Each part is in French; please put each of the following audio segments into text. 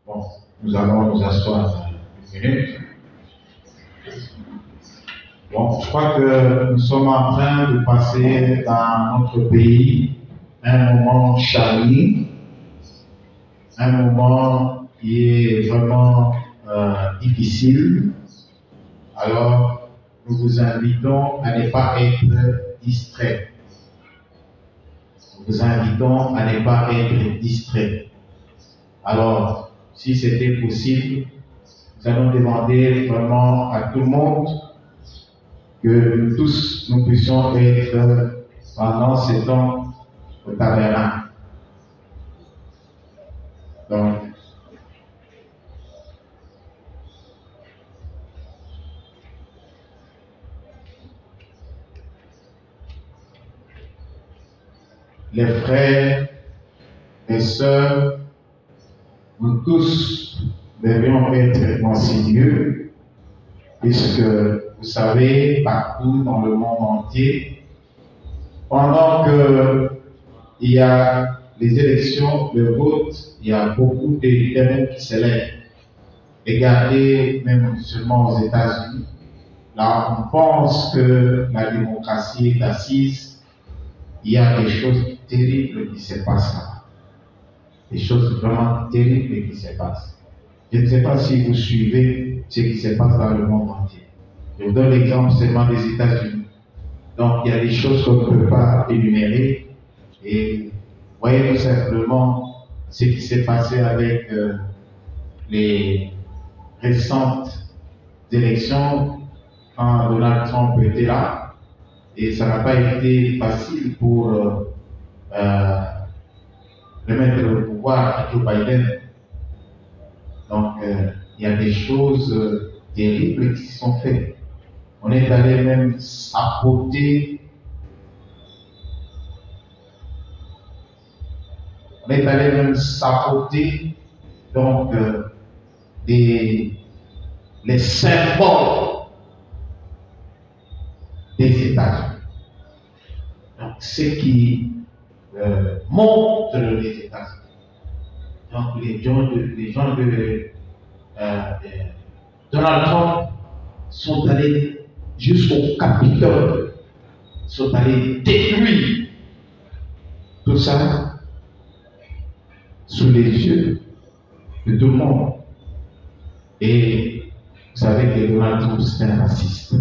Bon, nous allons nous asseoir une minute. Bon, je crois que nous sommes en train de passer dans notre pays un moment charnière, un moment qui est vraiment difficile. Alors, nous vous invitons à ne pas être distraits. Nous vous invitons à ne pas être distraits. Alors, si c'était possible, nous allons demander vraiment à tout le monde que nous tous nous puissions être pendant ce temps au tabernacle. Donc, les frères et sœurs, nous tous devions être concilieux, puisque vous savez, partout dans le monde entier, pendant qu'il y a les élections, le vote, il y a beaucoup de thèmes qui s'élèvent. Regardez, même seulement aux États-Unis, là on pense que la démocratie est assise, il y a des choses terribles qui se passent là. Des choses vraiment terribles qui se passent. Je ne sais pas si vous suivez ce qui se passe dans le monde entier. Je vous donne l'exemple seulement des États-Unis. Donc il y a des choses qu'on ne peut pas énumérer. Et voyez tout simplement ce qui s'est passé avec les récentes élections quand Donald Trump était là. Et ça n'a pas été facile pour remettre le pouvoir à Joe Biden. Donc, il y a des choses terribles qui sont faites. On est allé même saboter. On est allé même saboter donc les symboles des États-Unis. Donc, ce qui montre les États-Unis. Donc, les gens de Donald Trump sont allés jusqu'au Capitole, sont allés détruire tout ça sous les yeux de tout le monde. Et vous savez que Donald Trump, c'est un raciste.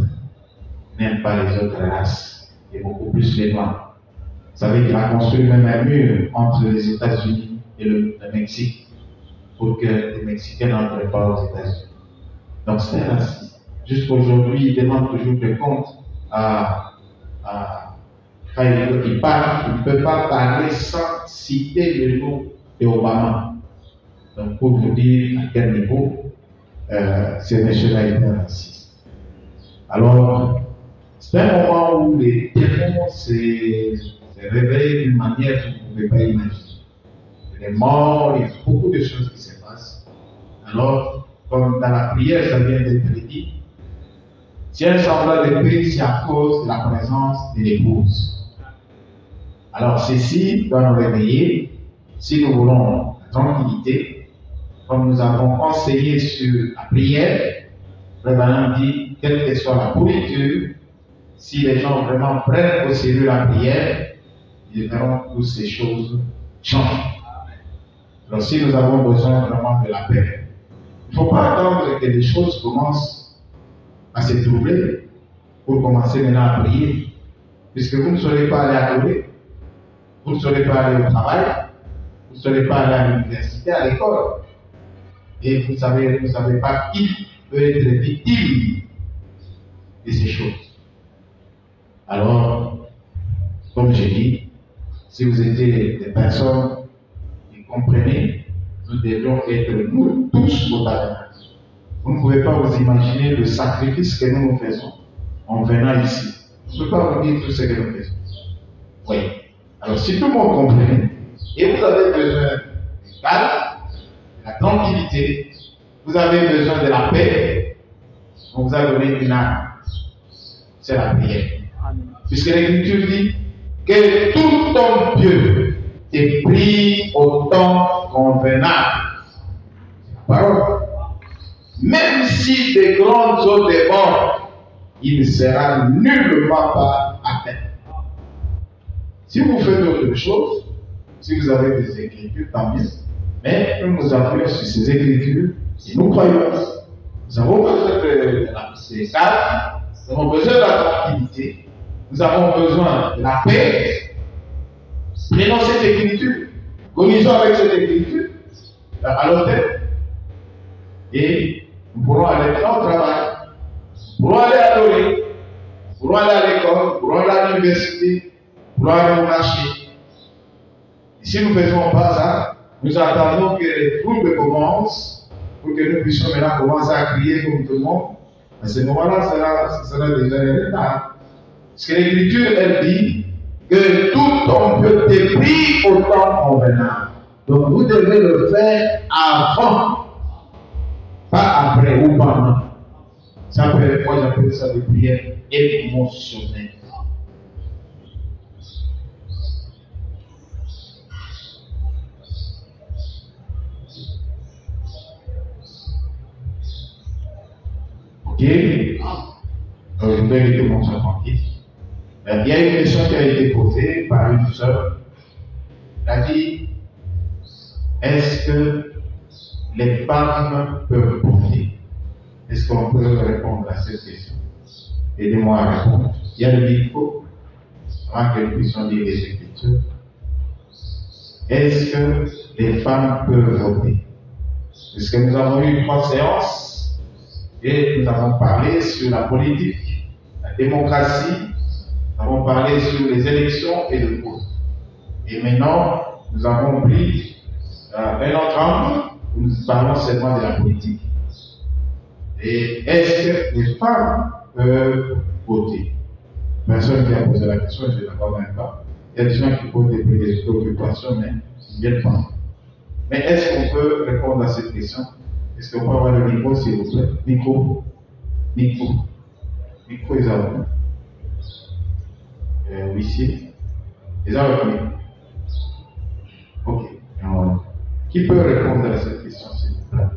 N'aime pas les autres races, et beaucoup plus les Noirs. Vous savez qu'il a construit même un mur entre les États-Unis et le Mexique pour que les Mexicains n'entrent pas aux États-Unis. Donc c'est un raciste. Jusqu'aujourd'hui, il demande toujours des comptes quand il parle, il ne peut pas parler sans citer le nom d'Obama. Donc pour vous dire à quel niveau ce monsieur-là est un raciste. Alors, c'est un moment où les démons se réveillent d'une manière que vous ne pouvez pas imaginer. Les morts, il y a beaucoup de choses qui se passent. Alors, comme dans la prière, ça vient d'être dit, si un semblant de paix, c'est à cause de la présence de l'épouse. Alors, ceci doit nous réveiller si nous voulons la tranquillité, comme nous avons conseillé sur la prière. Le Branham dit, quelle que soit la pourriture, si les gens vraiment prennent au sérieux la prière, ils verront toutes ces choses changer. Alors si nous avons besoin vraiment de la paix, il ne faut pas attendre que les choses commencent à se troubler pour commencer maintenant à prier. Puisque vous ne saurez pas aller adorer, vous ne saurez pas aller au travail, vous ne saurez pas aller à l'université, à l'école. Et vous ne savez pas qui peut être victime de ces choses. Alors, comme j'ai dit, si vous étiez des personnes qui comprenez, nous devions être nous tous au tabernacle. Vous ne pouvez pas vous imaginer le sacrifice que nous faisons en venant ici. Je ne peux pas vous dire tout ce que nous faisons. Oui. Alors, si tout le monde comprend, et vous avez besoin du calme, de la tranquillité, vous avez besoin de la paix, on vous a donné une arme. C'est la prière. Puisque l'Écriture dit que tout homme pieux te prie au temps convenable. parole. Même si des grandes eaux débordent, il ne sera nullement pas atteint. Si vous faites autre chose, si vous avez des écritures, tant mieux. Mais nous nous appuyons sur ces écritures et nous croyons. Nous avons besoin de la calme, nous avons besoin de la tranquillité, nous avons besoin de la paix. Prenons cette écriture, conduisons avec cette écriture à l'hôtel et nous pourrons aller dans le travail, nous pourrons aller adorer, nous pourrons aller à l'école, nous pourrons aller à l'université, nous pourrons aller au marché. Et si nous ne faisons pas ça, nous attendons que les troubles commencent pour que nous puissions maintenant commencer à crier comme tout le monde. À ce moment-là, ce sera déjà le retard. Parce que l'Écriture, elle dit que tout homme peut être pris au temps convenable. Donc vous devez le faire avant, pas après ou pendant. Ça, moi j'appelle ça des prières émotionnelles. Ok? Je voudrais que tout le monde soit tranquille. Il y a une question qui a été posée par une sœur. Elle a dit, est-ce que les femmes peuvent porter? Est-ce qu'on peut répondre à cette question? Aidez-moi à répondre. Il y a le micro, avant que nous puissions lire les Écritures. Est-ce que les femmes peuvent voter? Parce que nous avons eu 3 séances et nous avons parlé sur la politique, la démocratie, nous avons parlé sur les élections et le vote. Et maintenant, nous avons pris un autre angle où nous parlons seulement de la politique. Et est-ce que les femmes peuvent voter? Personne qui a posé la question, je ne la vois même pas. Il y a des gens qui posent des préoccupations, mais ils ne viennent pas. Mais est-ce qu'on peut répondre à cette question? Est-ce qu'on peut avoir le micro, s'il vous plaît? Micro. Micro, ils ont. Huissier. Ils ont le micro. Ok. Alors, qui peut répondre à cette question, s'il vous plaît?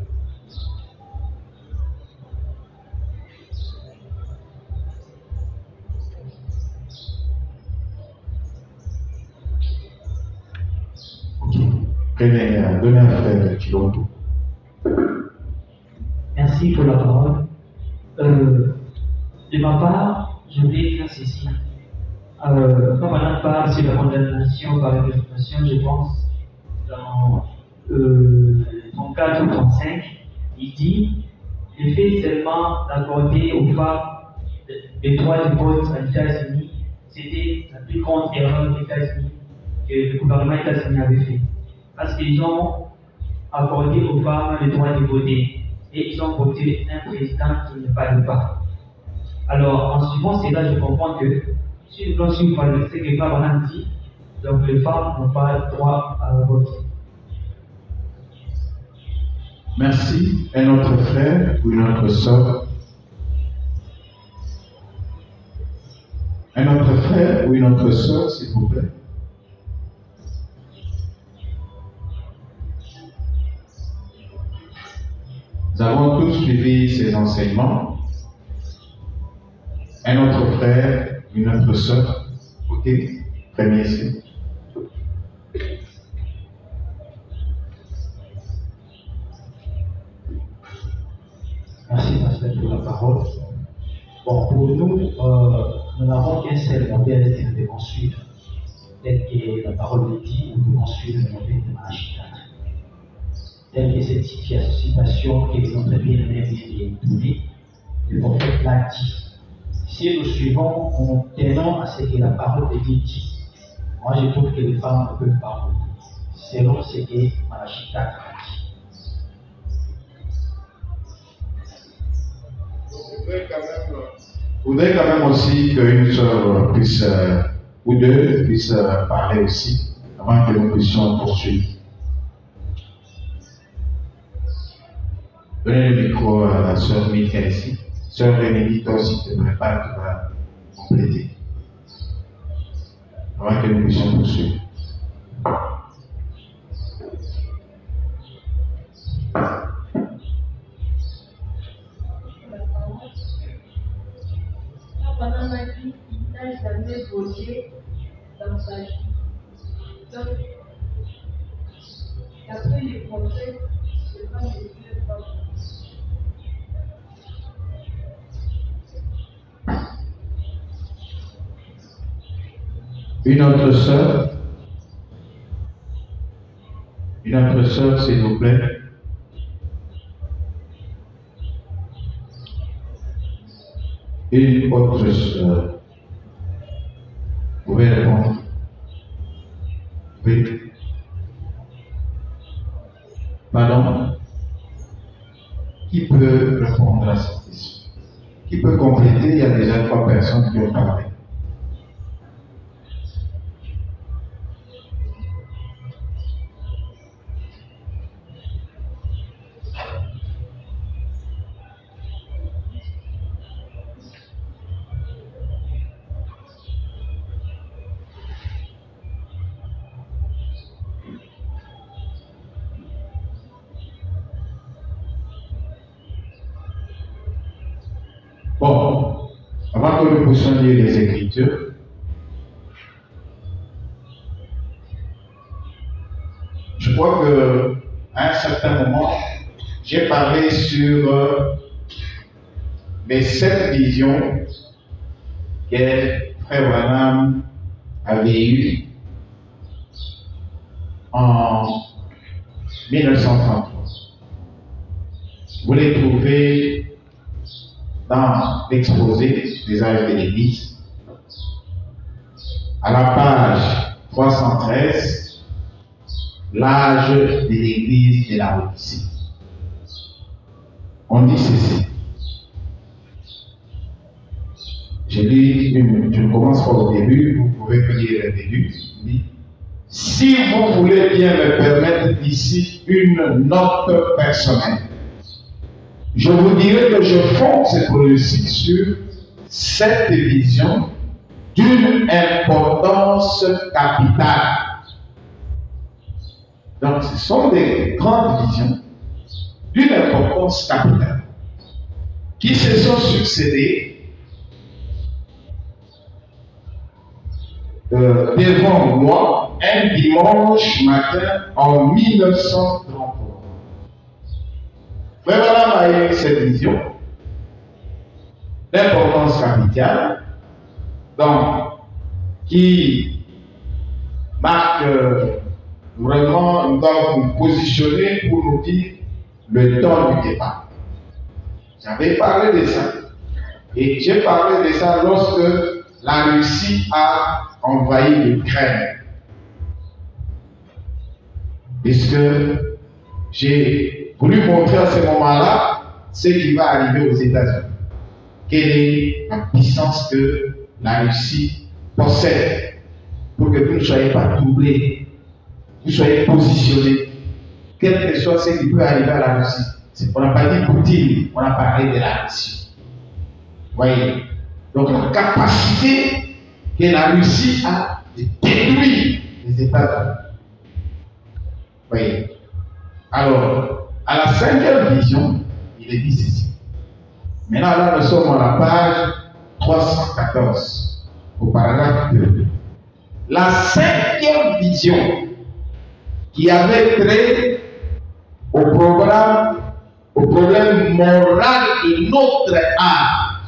Donnez un frère Chilombo. Merci pour la parole. De ma part, je voulais dire ceci. Quand on parle sur la condamnation par la réformation, je pense, dans 34 ou 35, il dit le fait seulement d'accorder aux femmes les droits de vote aux États-Unis, c'était la plus grande erreur des États-Unis que le gouvernement états-unien avait fait. Parce qu'ils ont accordé aux femmes le droit de voter et ils ont voté un président qui ne parle pas. Alors, en suivant cela, je comprends que si nous voulons suivre ce que Abraham dit, donc les femmes n'ont pas le droit à voter. Merci. Un autre frère ou une autre sœur? Un autre frère ou une autre sœur, s'il vous plaît? Nous avons tous suivi ces enseignements. Un autre frère, une autre sœur. Ok? Premier ici. Merci, pasteur, pour la parole. Bon, pour nous, nous n'avons qu'un seul modèle que nous devons suivre. Tel que la parole le dit, nous devons suivre le modèle de Malachie 4. Telle que cette situation que notre bien-aimé vient de donner, le prophète l'a dit. Si nous suivons, nous tenons à ce que la parole de Dieu dit. Moi, je trouve que les femmes ne peuvent pas voter, selon ce que Malachie 4 a dit. Je voudrais quand même aussi qu'une sœur puisse, ou deux, puissent parler aussi, avant que nous puissions poursuivre. Donnez le micro à la sœur Mika ici. Sœur Rémi, toi aussi, tu te prépares, tu vas compléter. Avant que nous puissions poursuivre. partage. Donc, d'après les projets, je vais les deux fois. Une autre sœur, s'il vous plaît. Une autre sœur. Vous pouvez répondre. Oui. Pardon? Qui peut répondre à cette question? Qui peut compléter? Il y a déjà 3 personnes qui ont parlé. Bon, avant que nous puissions lire les Écritures, je crois qu'à un certain moment, j'ai parlé sur les 7 visions que Frère Branham avait eues en 1933. Vous les trouvez dans l'exposé des âges de l'Église, à la page 313, l'âge de l'Église de la Odyssée. On dit ceci. Je commence pas au début, vous pouvez lire le début. Si vous voulez bien me permettre ici une note personnelle, je vous dirai que je fonde cette réussite sur cette vision d'une importance capitale. Donc, ce sont des grandes visions d'une importance capitale qui se sont succédées devant moi un dimanche matin en 1933. Frère Branham a eu cette vision d'importance capitale, donc qui marque vraiment, nous doit nous positionner pour nous dire le temps du départ. J'avais parlé de ça. Et j'ai parlé de ça lorsque la Russie a envahi l'Ukraine. Puisque j'ai voulu montrer à ce moment-là ce qui va arriver aux États-Unis. Quelle est la puissance que la Russie possède pour que vous ne soyez pas troublés, vous soyez positionnés, quel que soit ce qui peut arriver à la Russie. On n'a pas dit Poutine, on a parlé de la Russie. Vous voyez? Donc la capacité que la Russie a de détruire les États-Unis. Vous voyez? Alors, à la 5e vision, il est dit ceci. Maintenant, là, nous sommes à la page 314, au paragraphe 2. La 5e vision qui avait trait au problème moral de notre âge.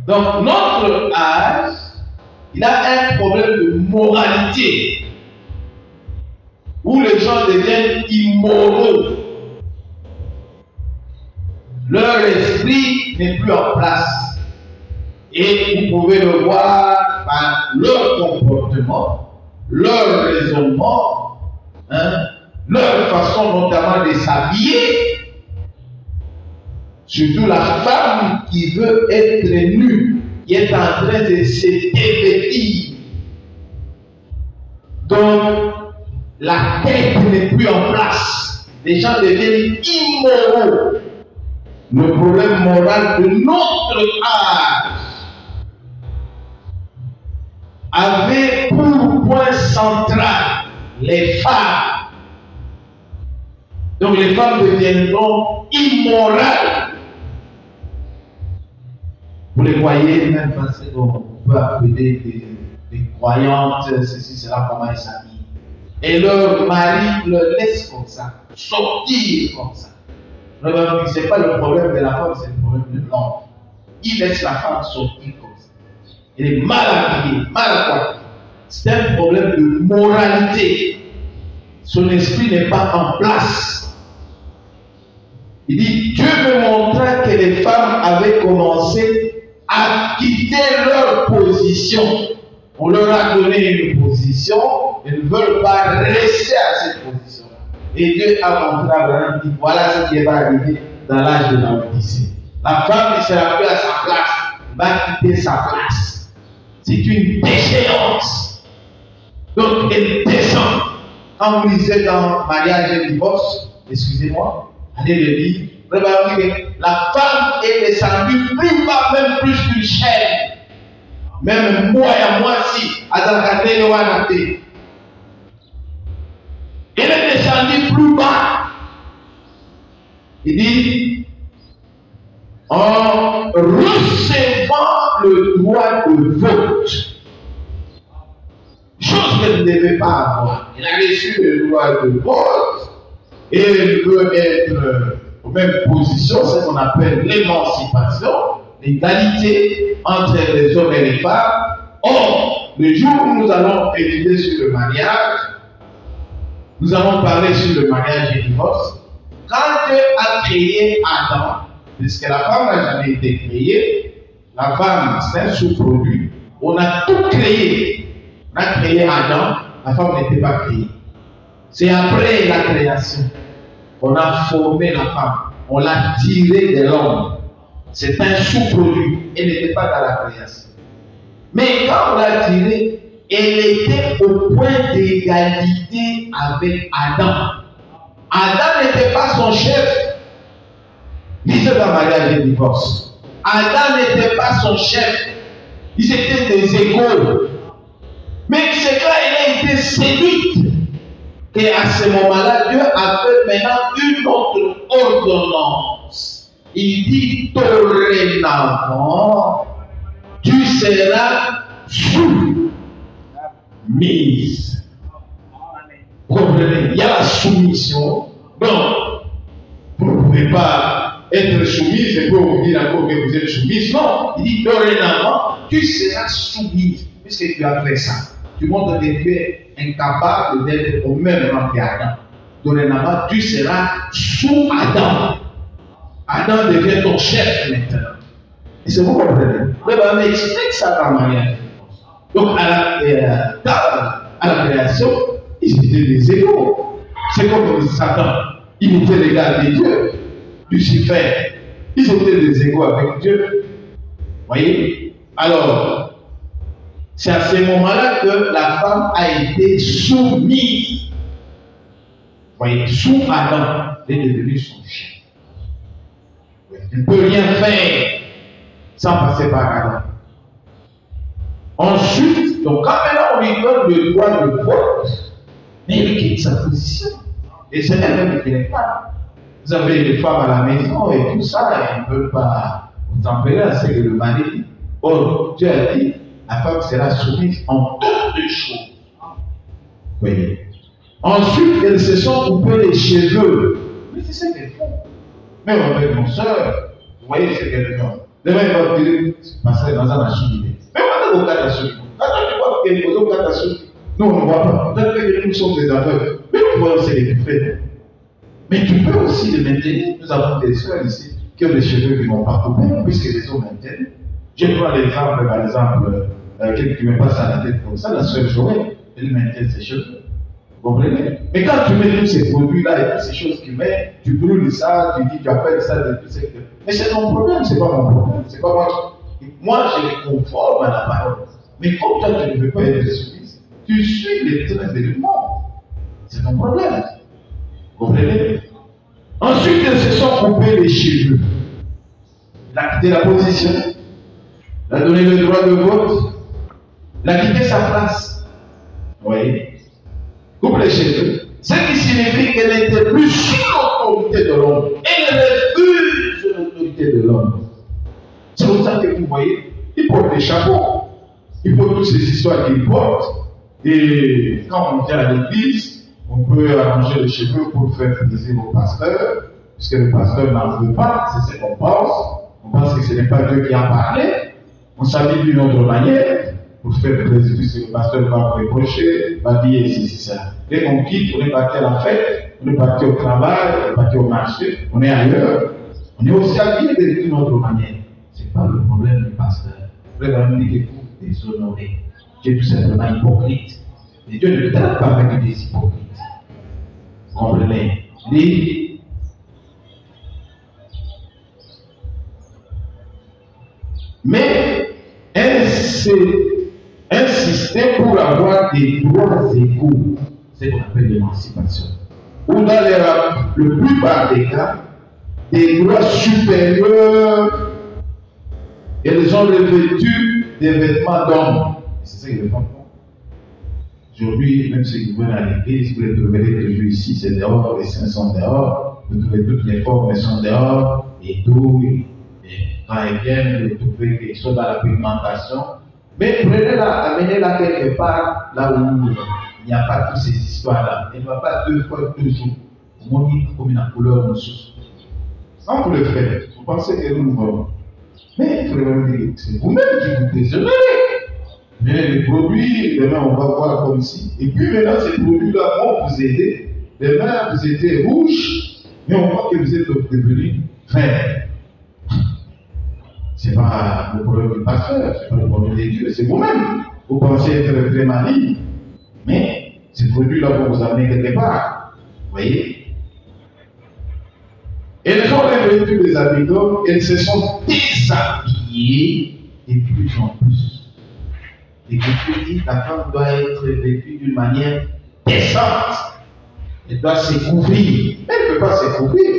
Donc, notre âge, il a un problème de moralité, où les gens deviennent immoraux. Leur esprit n'est plus en place. Et vous pouvez le voir par leur comportement, leur raisonnement, leur façon notamment de s'habiller. Surtout la femme qui veut être nue, qui est en train de se dévêtir. Donc, la tête n'est plus en place. Les gens deviennent immoraux. Le problème moral de notre âge avait pour point central les femmes. Donc les femmes deviendront immorales. Vous les voyez, même parce qu'on peut appeler des croyantes, ceci, cela, comment elles s'habillent. Et leur mari le laisse comme ça, sortir comme ça. Ce n'est pas le problème de la femme, c'est le problème de l'homme. Il laisse la femme sortir comme ça. Elle est mal habillée, mal coiffée. C'est un problème de moralité. Son esprit n'est pas en place. Il dit, Dieu me montra que les femmes avaient commencé à quitter leur position. On leur a donné une position, elles ne veulent pas rester à cette position-là. Et Dieu a montré à Abraham, dit, voilà ce qui va arriver dans l'âge de la Odyssée. La femme ne sera plus à sa place, va quitter sa place. C'est une déchéance. Donc elle descend. Quand vous lisez dans mariage et divorce, excusez-moi, allez le lire, la femme est descendue plus bas, même plus qu'une chaîne. Même moi et moi si, elle est descendue plus bas. Il dit, en recevant le droit de vote, chose qu'elle ne devait pas avoir. Elle a reçu le droit de vote et elle veut être aux mêmes positions, ce qu'on appelle l'émancipation, l'égalité entre les hommes et les femmes. Or, le jour où nous allons étudier sur le mariage, nous allons parler sur le mariage et le divorce. Quand Dieu a créé Adam, puisque la femme n'a jamais été créée, la femme c'est un sous-produit, on a tout créé. On a créé Adam, la femme n'était pas créée. C'est après la création qu'on a formé la femme, on l'a tirée de l'homme. C'est un sous-produit, elle n'était pas dans la création. Mais quand on l'a tirée, elle était au point d'égalité avec Adam. Adam n'était pas son chef. Lisez dans mariage et divorce. Adam n'était pas son chef. Ils étaient des égaux. Mais c'est quand elle a été séduite et à ce moment-là, Dieu a fait maintenant une autre ordonnance. Il dit dorénavant, tu seras soumise. Comprenez? Il y a la soumission. Donc, vous ne pouvez pas être soumise et puis vous dire encore que vous êtes soumise. Non, il dit dorénavant, tu seras soumise. Puisque tu as fait ça, tu montres que tu es incapable d'être au même rang qu'Adam. Dorénavant, tu seras sous Adam. Adam devient ton chef maintenant. Et c'est vous comprenez. Le Bible explique ça dans le mariage. Donc, à la création, ils étaient des égaux. C'est comme Satan. Il était l'égal de Dieu. Lucifer. Ils étaient des égaux avec Dieu. Voyez? Alors, c'est à ce moment-là que la femme a été soumise. Voyez, sous Adam, elle est devenue son chef. Elle ne peut rien faire sans passer par Adam. Ensuite, donc quand maintenant on lui donne le droit de vote, mais il quitte sa position. Et c'est elle-même qui n'est pas. Vous avez des femmes à la maison et tout ça, elles ne peuvent pas vous tempérer à ce que le mari dit. Or, Dieu a dit, la femme sera soumise en toutes les choses. Oui. Ensuite, elles se sont coupées les cheveux. Mais c'est ce qu'elles font. Même avec mon soeur, vous voyez ce qu'elles font. Demain, il va dire, passer dans un machine. Mais on a des catastrophes. Quand tu vois qu'il y a des catastrophes, nous on ne voit pas. Peut-être que nous sommes des aveugles. Mais nous pouvons aussi les faire. Mais tu peux aussi les maintenir. Nous avons des soeurs ici qui ont des cheveux qui ne vont pas couper, puisque les autres maintiennent. Je prends l'exemple, par exemple, quelqu'un qui me passe à la tête comme ça, la soeur Joël, elle maintient ses cheveux. Vous comprenez? Mais quand tu mets tous ces produits-là et toutes ces choses que tu mets, tu brûles ça, tu dis, tu appelles ça de tout ça. Mais c'est ton problème, c'est pas mon problème. C'est pas moi. Moi, je les conforme à la parole. Mais comme toi, tu ne veux pas être soumise, tu suis les traits de monde. C'est ton problème. Vous comprenez? Ensuite, elles se sont coupées les cheveux. Elle a quitté la position. Elle a donné le droit de vote. Elle a quitté sa place. Vous voyez? Coupe les cheveux. Ce qui signifie qu'elle n'était plus sous l'autorité de l'homme. Elle n'est plus sous l'autorité de l'homme. C'est pour ça que vous voyez, ils portent des chapeaux. Ils portent toutes ces histoires qu'ils portent. Et quand on vient à l'église, on peut arranger les cheveux pour faire plaisir au pasteur, puisque le pasteur n'en veut pas, c'est ce qu'on pense. On pense que ce n'est pas Dieu qui a parlé. On s'habille d'une autre manière pour faire plaisir, puisque le pasteur va vous reprocher, va dire ceci, ça. Dès qu'on quitte, on est parti à la fête, on est parti au travail, on est parti au marché, on est ailleurs. On est aussi habillé d'une autre manière. Ce n'est pas le problème du pasteur. Le problème dit que vous déshonorez. Tu es tout simplement hypocrite. Et Dieu ne te traite pas avec des hypocrites. Vous comprenez? Mais insister pour avoir des droits égaux, c'est ce qu'on appelle l'émancipation. Ou dans le plupart des cas, des droits supérieurs, et ils ont revêtu des vêtements d'hommes. C'est ça qu'ils ne font pas. Aujourd'hui, même ceux qui viennent à l'église, vous les trouverez toujours ici, c'est dehors, les saints sont dehors, vous trouvez toutes les formes sont dehors, et tout, et quand ils viennent, vous trouvez qu'ils sont dans la pigmentation. Mais prenez-la, amenez-la quelque part, là où il n'y a pas toutes ces histoires-là. Elle ne va pas 2 fois 2 jours. Au moins, comme une couleur de source. Quand vous le faites, vous pensez que nous voulons. Mais il faut dire que c'est vous-même qui vous déshonorez. Mais les produits, demain on va voir comme ici. Et puis maintenant, ces produits-là vont vous aider. Demain, vous étiez rouge, mais on voit que vous êtes devenu vert. Ce n'est pas le problème du pasteur, ce n'est pas le problème des dieux, c'est vous-même. Vous pensez être très maligne, mais ces produits-là vont vous amener quelque part. Vous voyez? Elles ont revêtu les habits d'hommes, elles se sont déshabillées de plus en plus. Et que tu dis, la femme doit être vêtue d'une manière décente. Elle doit se couvrir. Elle ne peut pas se couvrir.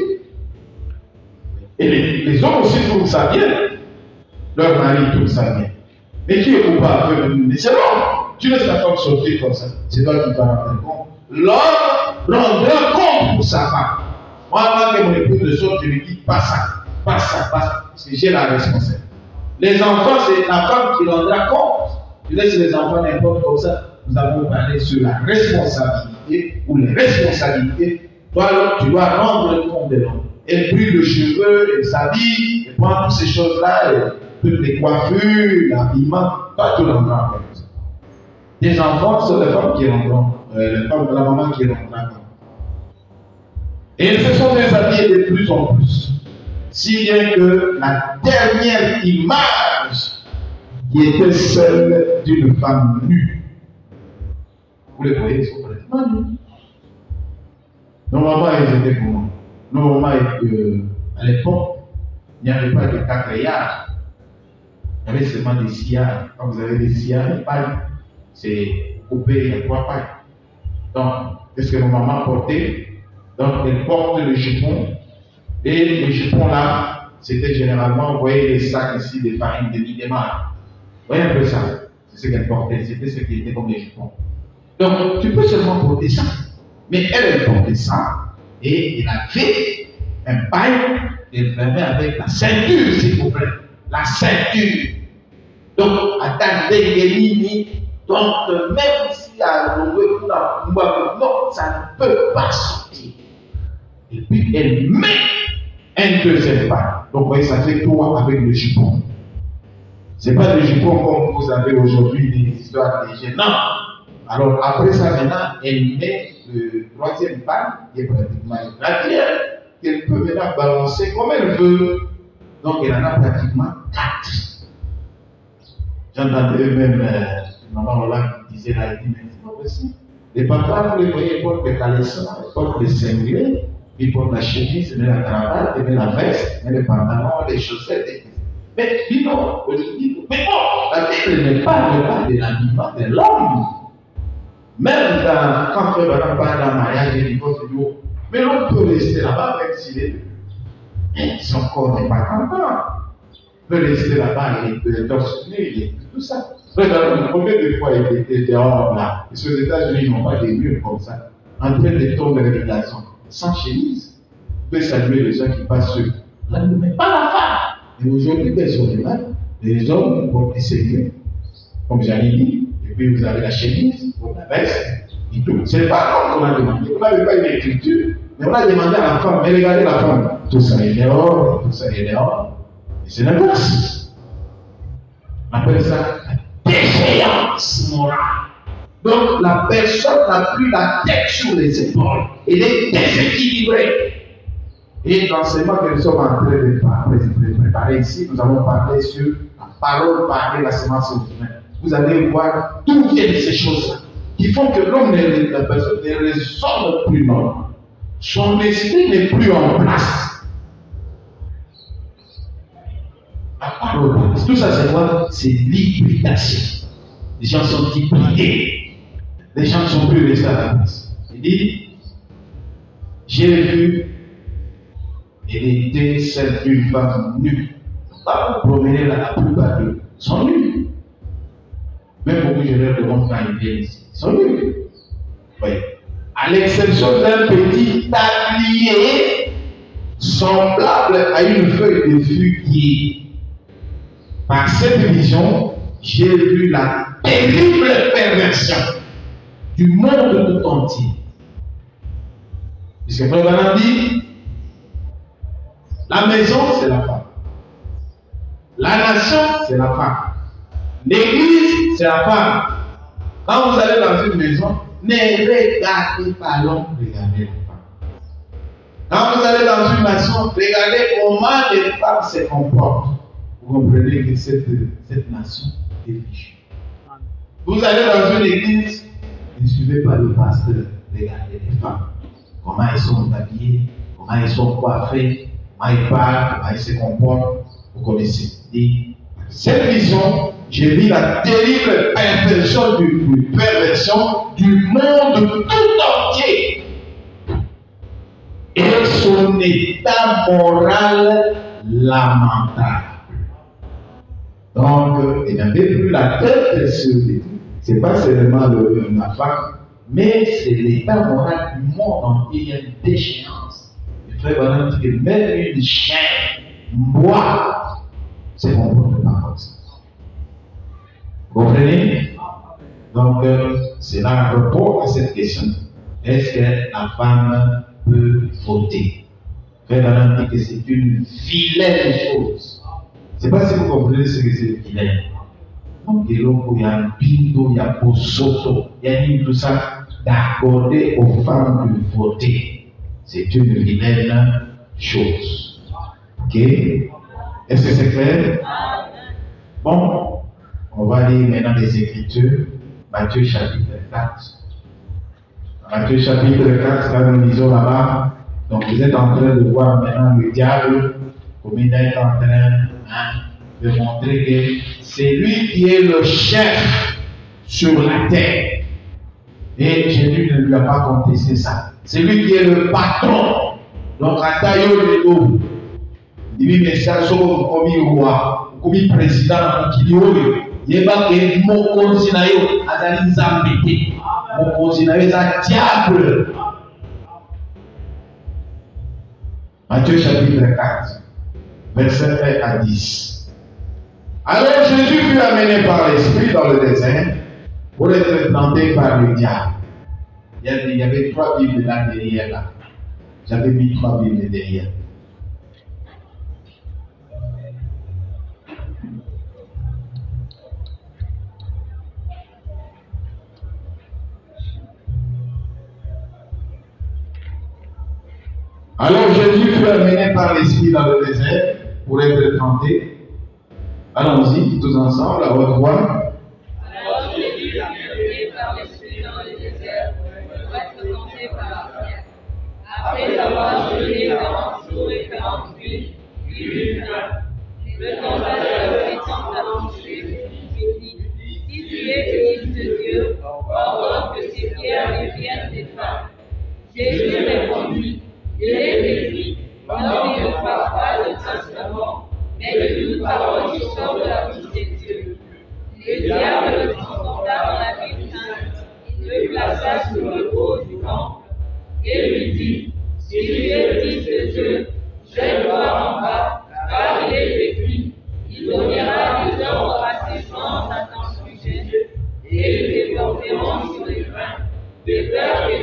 Et les hommes aussi trouvent ça bien. Leur mari trouve ça bien. Mais qui est coupable? C'est l'homme. Tu laisses la femme sortir comme ça. C'est toi qui vas rendre compte. L'homme rendra compte pour sa femme. Moi, avant que mon épouse ne sorte, je lui dis pas ça, pas ça, pas ça. Parce que j'ai la responsabilité. Les enfants, c'est la femme qui rendra compte. Tu laisses les enfants n'importe comme ça. Nous avons parlé sur la responsabilité ou les responsabilités. Toi, tu dois rendre compte de l'homme. Elle brûle le cheveu, elle s'habille, elle prend toutes ces choses-là, toutes les coiffures, l'habillement. Toi, tu rendras compte. Les enfants, c'est les femmes qui rendront, la maman qui rendra compte. Et ils se sont déshabillés de plus en plus. Si bien que la dernière image qui était celle d'une femme nue. Vous les voyez, ils sont complètement nus. Normalement, ils étaient comment? Normalement, à l'époque, il n'y avait pas de 4 yards. Il y avait seulement des 6 yards. Quand vous avez des 6 yards, les pailles, c'est coupé à 3 pailles. Donc, qu'est-ce que nos mamans portaient? Donc, elles portent le jupon. Et le jupon là, c'était généralement, vous voyez les sacs ici de farine de Midemar. Vous voyez un peu ça? C'est ce qu'elle portait. C'était ce qui était comme les jupons. Donc, tu peux seulement porter ça. Mais elle portait ça. Et elle avait un paille qu'elle fermait avec la ceinture, s'il vous plaît. La ceinture. Donc, à ta dégainini. Donc, même si à non, ça ne peut pas sortir. Et puis, elle met un deuxième pas. Donc, vous voyez, ça fait 3 avec le jupon. Ce n'est pas le jupon comme vous avez aujourd'hui des histoires légères. Non. Alors, après ça, maintenant, elle met le 3e pas, qui est pratiquement une gratière, qu'elle peut maintenant balancer comme elle veut. Donc, elle en a pratiquement 4. J'entendais même maman Roland qui disait là, il dit, mais c'est pas possible. Les papas, vous les voyez, ils portent les caleçons, ils portent les cinglés, ils portent la chemise, ils mettent la cravate, ils mettent la veste, ils mettent les pantalons, les chaussettes. Mais dis non, je dis, mais bon, la Bible n'est pas de l'habillement de l'homme. Même quand on parle d'un mariage et du divorce, mais l'homme peut rester là-bas même s'il est. Mais son corps n'est pas content. Il peut rester là-bas, il peut torse nu, il est tout ça. Regardez, combien de fois il était dehors là? Et aux États-Unis, ils n'ont pas des murs comme ça, en train de tomber de régulation, sans chemise. Vous pouvez saluer les gens qui passent sur. Là, ne met pas la femme. Et aujourd'hui, personnellement, les hommes vont essayer, comme j'avais dit, et puis vous avez la chemise, la veste, et tout. C'est pas l'homme qu'on a demandé. On n'avait pas une écriture, mais on a demandé à la femme, mais regardez la femme, tout ça est dehors, tout ça est dehors. Et c'est l'inverse. On appelle ça la déchéance morale. Donc la personne n'a plus la tête sur les épaules. Elle est déséquilibrée. Et l'enseignement que nous sommes en train de préparer ici, nous allons parler sur la parole parlée, la semence humaine. Vous allez voir d'où viennent ces choses-là, qui font que l'homme, la personne ne raisonne plus non. Son esprit n'est plus en place. La parole, tout ça c'est quoi? C'est l'hybridation. Les gens sont hybridés. Les gens ne sont plus restés à la place. Il dit, j'ai vu, elle était celle d'une femme nue. Pas vous promener là, la plupart d'eux sont nus. Même beaucoup de gens demandent quand ils viennent ici. Ils sont nus. Oui. À l'exception d'un petit tablier semblable à une feuille de figuier. Par cette vision, j'ai vu la terrible perversion du monde tout entier. Puisque Frère Branham dit, la maison, c'est la femme. La nation, c'est la femme. L'église, c'est la femme. Quand vous allez dans une maison, ne regardez pas l'homme, regardez la femme. Quand vous allez dans une nation, regardez comment les femmes se comportent. Vous comprenez que cette nation est riche. Vous allez dans une église, ne suivez pas le pasteur, regardez les femmes. Comment elles sont habillées, comment elles sont coiffées, comment elles parlent, comment elles se comportent. Vous connaissez. Et cette vision, j'ai vu la terrible perversion du monde tout entier. Et son état moral lamentable. Donc, il n'avait plus la tête sur lui. Ce n'est pas seulement la femme, mais c'est l'état moral du monde entier. Il y a une déchéance. Le frère Branham dit que même une chair boit, c'est mon comportement comme ça. Vous comprenez? Donc, c'est là un rapport à cette question. Est-ce que la femme peut voter? Le frère Branham dit que c'est une vilaine chose. Je ne sais pas si vous comprenez ce que c'est vilain. Donc, il y a un pinto, il y a un soto, il y a tout ça d'accorder aux femmes de voter. C'est une vilaine chose. Ok? Est-ce que c'est clair? Bon, on va lire maintenant les Écritures. Matthieu chapitre 4. Matthieu chapitre 4, quand nous lisons là-bas, donc vous êtes en train de voir maintenant le diable, comme il est en train de montrer que c'est lui qui est le chef sur la terre. Et Jésus ne lui a pas contesté ça. C'est lui qui est le patron. Donc, à Taïo Ledo, il dit, mais ça, c'est comme roi, comme président, qui dit, il n'y a pas que mon consinayo, Azali Zambété. Mon consinayo, c'est un diable. Matthieu chapitre 4, verset 1 à 10. Alors Jésus fut amené par l'Esprit dans le désert pour être tenté par le diable. Il y avait 3 Bibles là derrière là. J'avais mis 3 Bibles derrière. Alors Jésus fut amené par l'Esprit dans le désert pour être tenté. Allons-y, tous ensemble, à votre voix. Alors Jésus fut amené par l'Esprit dans le désert pour être tenté par la pierre. Après avoir jeûné 40 jours et 40 nuits, il eut faim. Le tentateur étant avancé, lui dit, si tu es le Fils de Dieu, ordonne que ces pierres deviennent des pains. Jésus répondit, il est écrit, l'homme ne croit pas le testament, mais de toute parole qui sort de la bouche de Dieu. Le diable le transporta dans la ville sainte, le plaça sur le haut du temple, et lui dit, si tu es Fils de Dieu, jette-toi en bas, car il est écrit,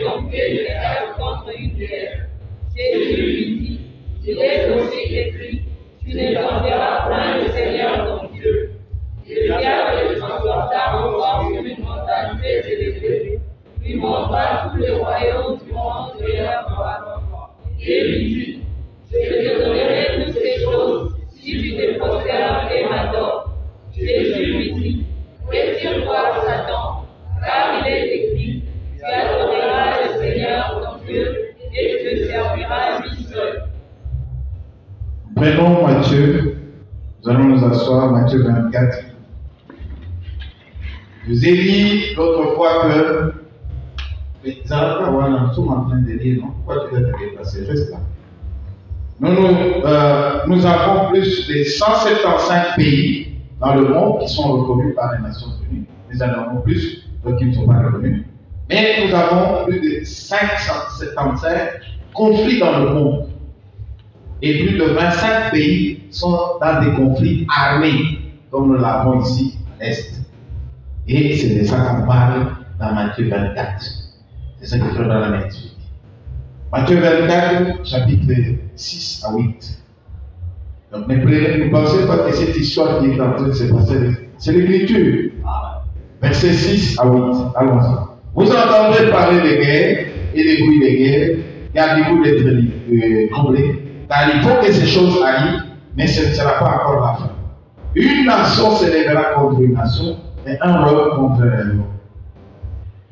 ton pied de fer contre une pierre. Jésus lui dit, il est aussi écrit, tu ne t'enverras point le Seigneur ton Dieu. Le diable le transporta encore sur une montagne très élevée, lui montra tout le royaume du monde et leur gloire. Et lui dit, je te donnerai toutes ces choses si tu te prosternes et m'adores. Jésus lui dit, retire-toi, Satan, car il est écrit, tu adoreras le Seigneur ton Dieu et tu te serviras lui seul. Prenons Matthieu, nous allons nous asseoir, Matthieu 24. Je vous ai dit l'autre fois que les Arabes sont en train de dire, non, pourquoi tu dois te déplacer? Reste là. Nous avons plus de 175 pays dans le monde qui sont reconnus par les Nations Unies. Nous en avons plus qui ne sont pas reconnus. Mais nous avons plus de 575 conflits dans le monde. Et plus de 25 pays sont dans des conflits armés, comme nous l'avons ici à l'Est. Et c'est de ça qu'on parle dans Matthieu 24. C'est ça que Frère Branham explique. Matthieu 24, chapitre 6 à 8. Donc ne pensez pas que cette histoire qui est en train de se passer, c'est l'écriture. Verset 6 à 8. Allons-y. Vous entendrez parler de guerre et des bruits de guerre. Gardez-vous d'être troublés. Car il faut que ces choses arrivent, mais ce ne sera pas encore la fin. Une nation se lèvera contre une nation et un roi contre un autre.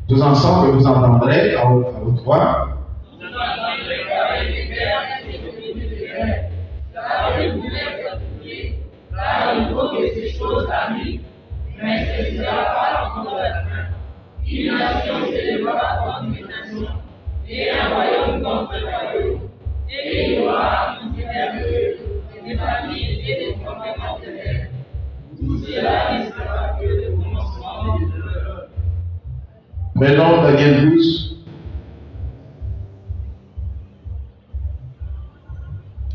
Tous ensemble, vous entendrez à haute voix. Car il faut que ces choses arrivent, mais ce ne sera pas encore la fin. Une nation se lèvera contre une nation et un royaume contre un royaume. Et il y aura un mystérieux, des familles et des problèmes matériels. Tout cela ne sera que le commencement de l'heure. Prenons Daniel 12,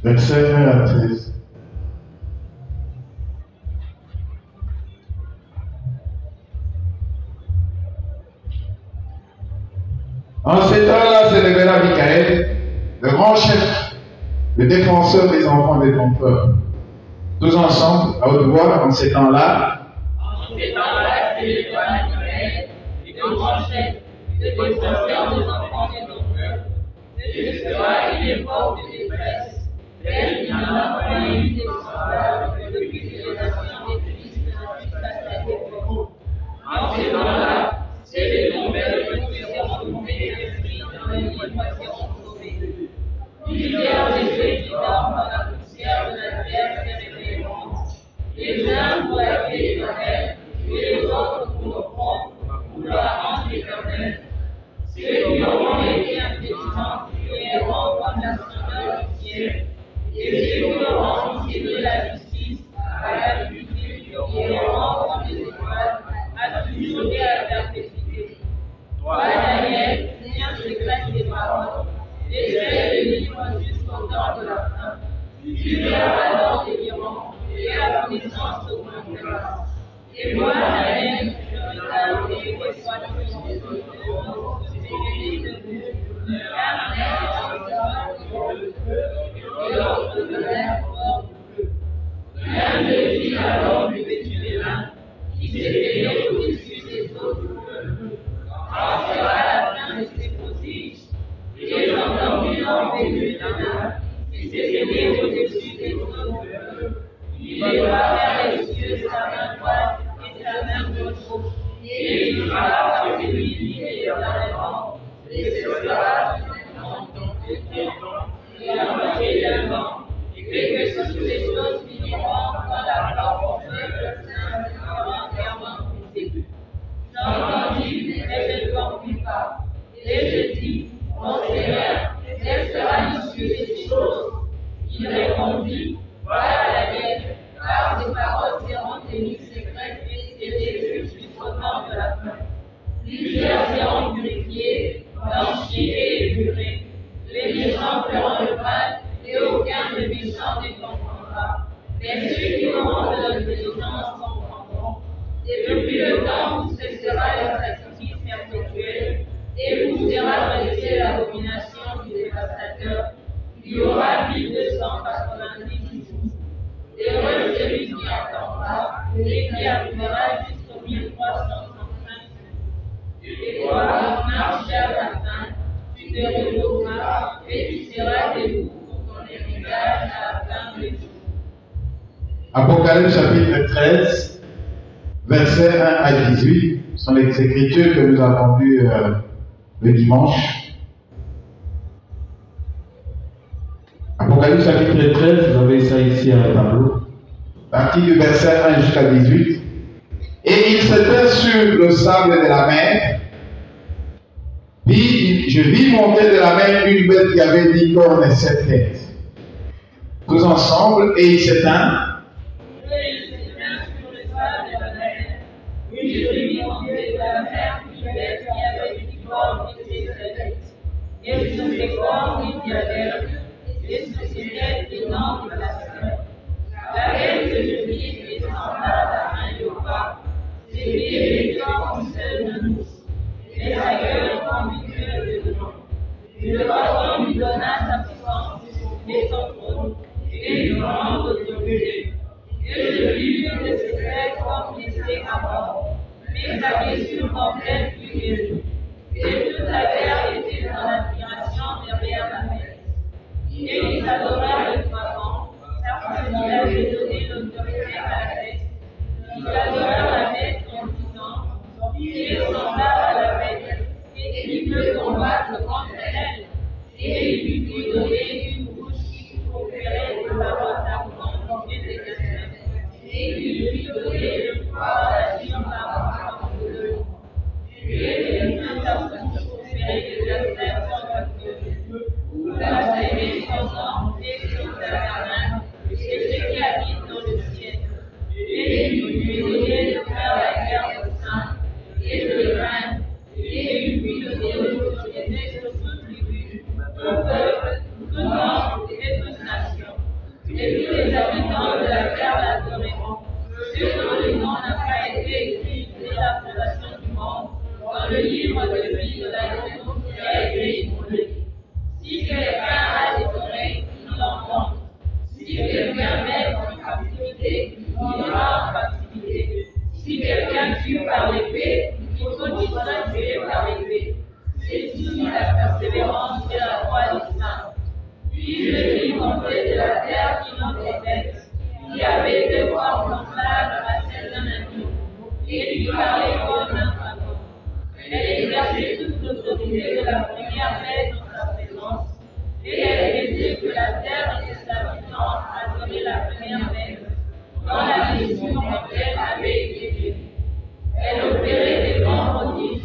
verset 1 à 13. En ces temps-là s'élèvera Michael, le grand chef, le défenseur des enfants de ton peuple. Tous ensemble, à haute voix, en ces temps-là. En ces temps-là s'élèvera Michael, le grand chef, le défenseur des enfants de ton peuple. Ce sera une époque de détresse, telle qu'il n'y en a point eu de semblable depuis que les nations des Christ jusqu'à cette époque. En ces temps-là, c'est les nouvelles qui seront tombées d'esprit dans les livres qui seront sauvés. Plusieurs de ceux qui dorment dans la poussière de la terre se réveilleront, les uns pour la vie éternelle, et les autres pour le front, pour la honte éternelle. Ceux qui auront été intelligents iront comme la splendeur du ciel, et ceux qui auront enseigné la justice à la vérité iront comme les étoiles, à toujours et à la perpétuité. Toi, Daniel, tiens secrète des paroles, essaie de vivre jusqu'au temps de la fin. Tu verras alors délivrance, et la connaissance augmentera. Et moi, Daniel, je regarde et je sois toujours des autres, béni de vous, car et l'autre de l'air fort bleu. L'un me dit alors, revêtu de lin, qui s'est payé au-dessus des autres peuples. Quand sera la fin de ces prodiges, j'ai entendu l'envers de lin, qui s'est payé au-dessus des autres peuples. Il lèvera vers les cieux sa main droite et sa main gauche, et il dira à celui qui est éternellement, et ce sera et la moitié d'un vent, et que toutes les choses finiront dans la mort du peuple saint entièrement brisé. J'entendis, mais je ne compris pas. Et je dis, mon Seigneur, quelle sera l'issue de ces choses? Il répondit, voilà la guerre, car ces paroles seront tenues secrètes et scellées jusqu'au temps de la fin. Plusieurs seront purifiés, blanchis et épurés. Les méchants feront le mal, et aucun des méchants ne comprendra. Mais ceux qui auront de l'intelligence comprendront. Et depuis le temps où cessera le sacrifice perpétuel, et où sera Il y aura 1290 jours. Heureux celui qui attendra et qui arrivera jusqu'au 1335. Et toi, marche à la fin, tu te reposeras et tu seras debout pour ton héritage à la fin des jours. Apocalypse chapitre 13, versets 1 à 18, sont les écritures que nous avons lues le dimanche. Apocalypse chapitre 13, vous avez ça ici à la tableau. Partie du verset 1 jusqu'à 18. Et il s'était sur le sable de la mer. Puis je vis monter de la mer une bête qui avait 10 cornes et 7 têtes. Tous ensemble, et il s'éteint. Et sous ses cornes, il y avait, et sous ses têtes, des noms de blasphème. La bête que je vis est semblable à un léopard, ses pieds étaient comme ceux d'un ours, et sa gueule comme une gueule de lion. Le royaume lui donna sa puissance et son trône, et une grande autorité. Et je vis une de ses têtes comme blessée à mort, mais sa blessure mortelle fut guérie. Et toute la terre était dans l'admiration derrière la bête. Et ils adorèrent le dragon, parce qu'il avait donné l'autorité à la bête. Ils adorèrent la bête en disant, il est semblable à la bête, et qui peut combattre contre elle. Et il lui fit donner une bouche qui proférait des paroles d'argent et des cassettes. Et il lui fit donner le pouvoir d'agir par rapport de l'eau. Et il fit sa bouche proférer des cassettes sur Dieu. Blasphémer son nom et son tabernacle, et ceux qui habitent dans le ciel. Et il lui fit donner de faire la guerre aux saints, et de reindre, et il lui fit donner l'autorité sur toute tribu, tout peuple, tout nombre et toute nation. Et tous les habitants de la terre l'adoreront, ceux dont le nom n'a pas été écrit dès la fondation du monde, dans le livre de vie de l'agneau qui a été immolé. Si quelqu'un a des oreilles, qu'il l'entende. Si quelqu'un met en captivité, il ira en captivité. Si quelqu'un tue par l'épée, il faut qu'il soit tué par l'épée. C'est ici la persévérance et la foi des saints. Puis je vis monter de la terre une autre bête, qui avait deux formes semblables à celles d'un agneau, et lui parlait comme un dragon. Elle exerçait toute l'autorité de la première bête dans sa présence, et elle disait que la terre et ses habitants adoraient la première bête, dont la blessure mortelle avait été guérie. Elle opérait des grands prodiges,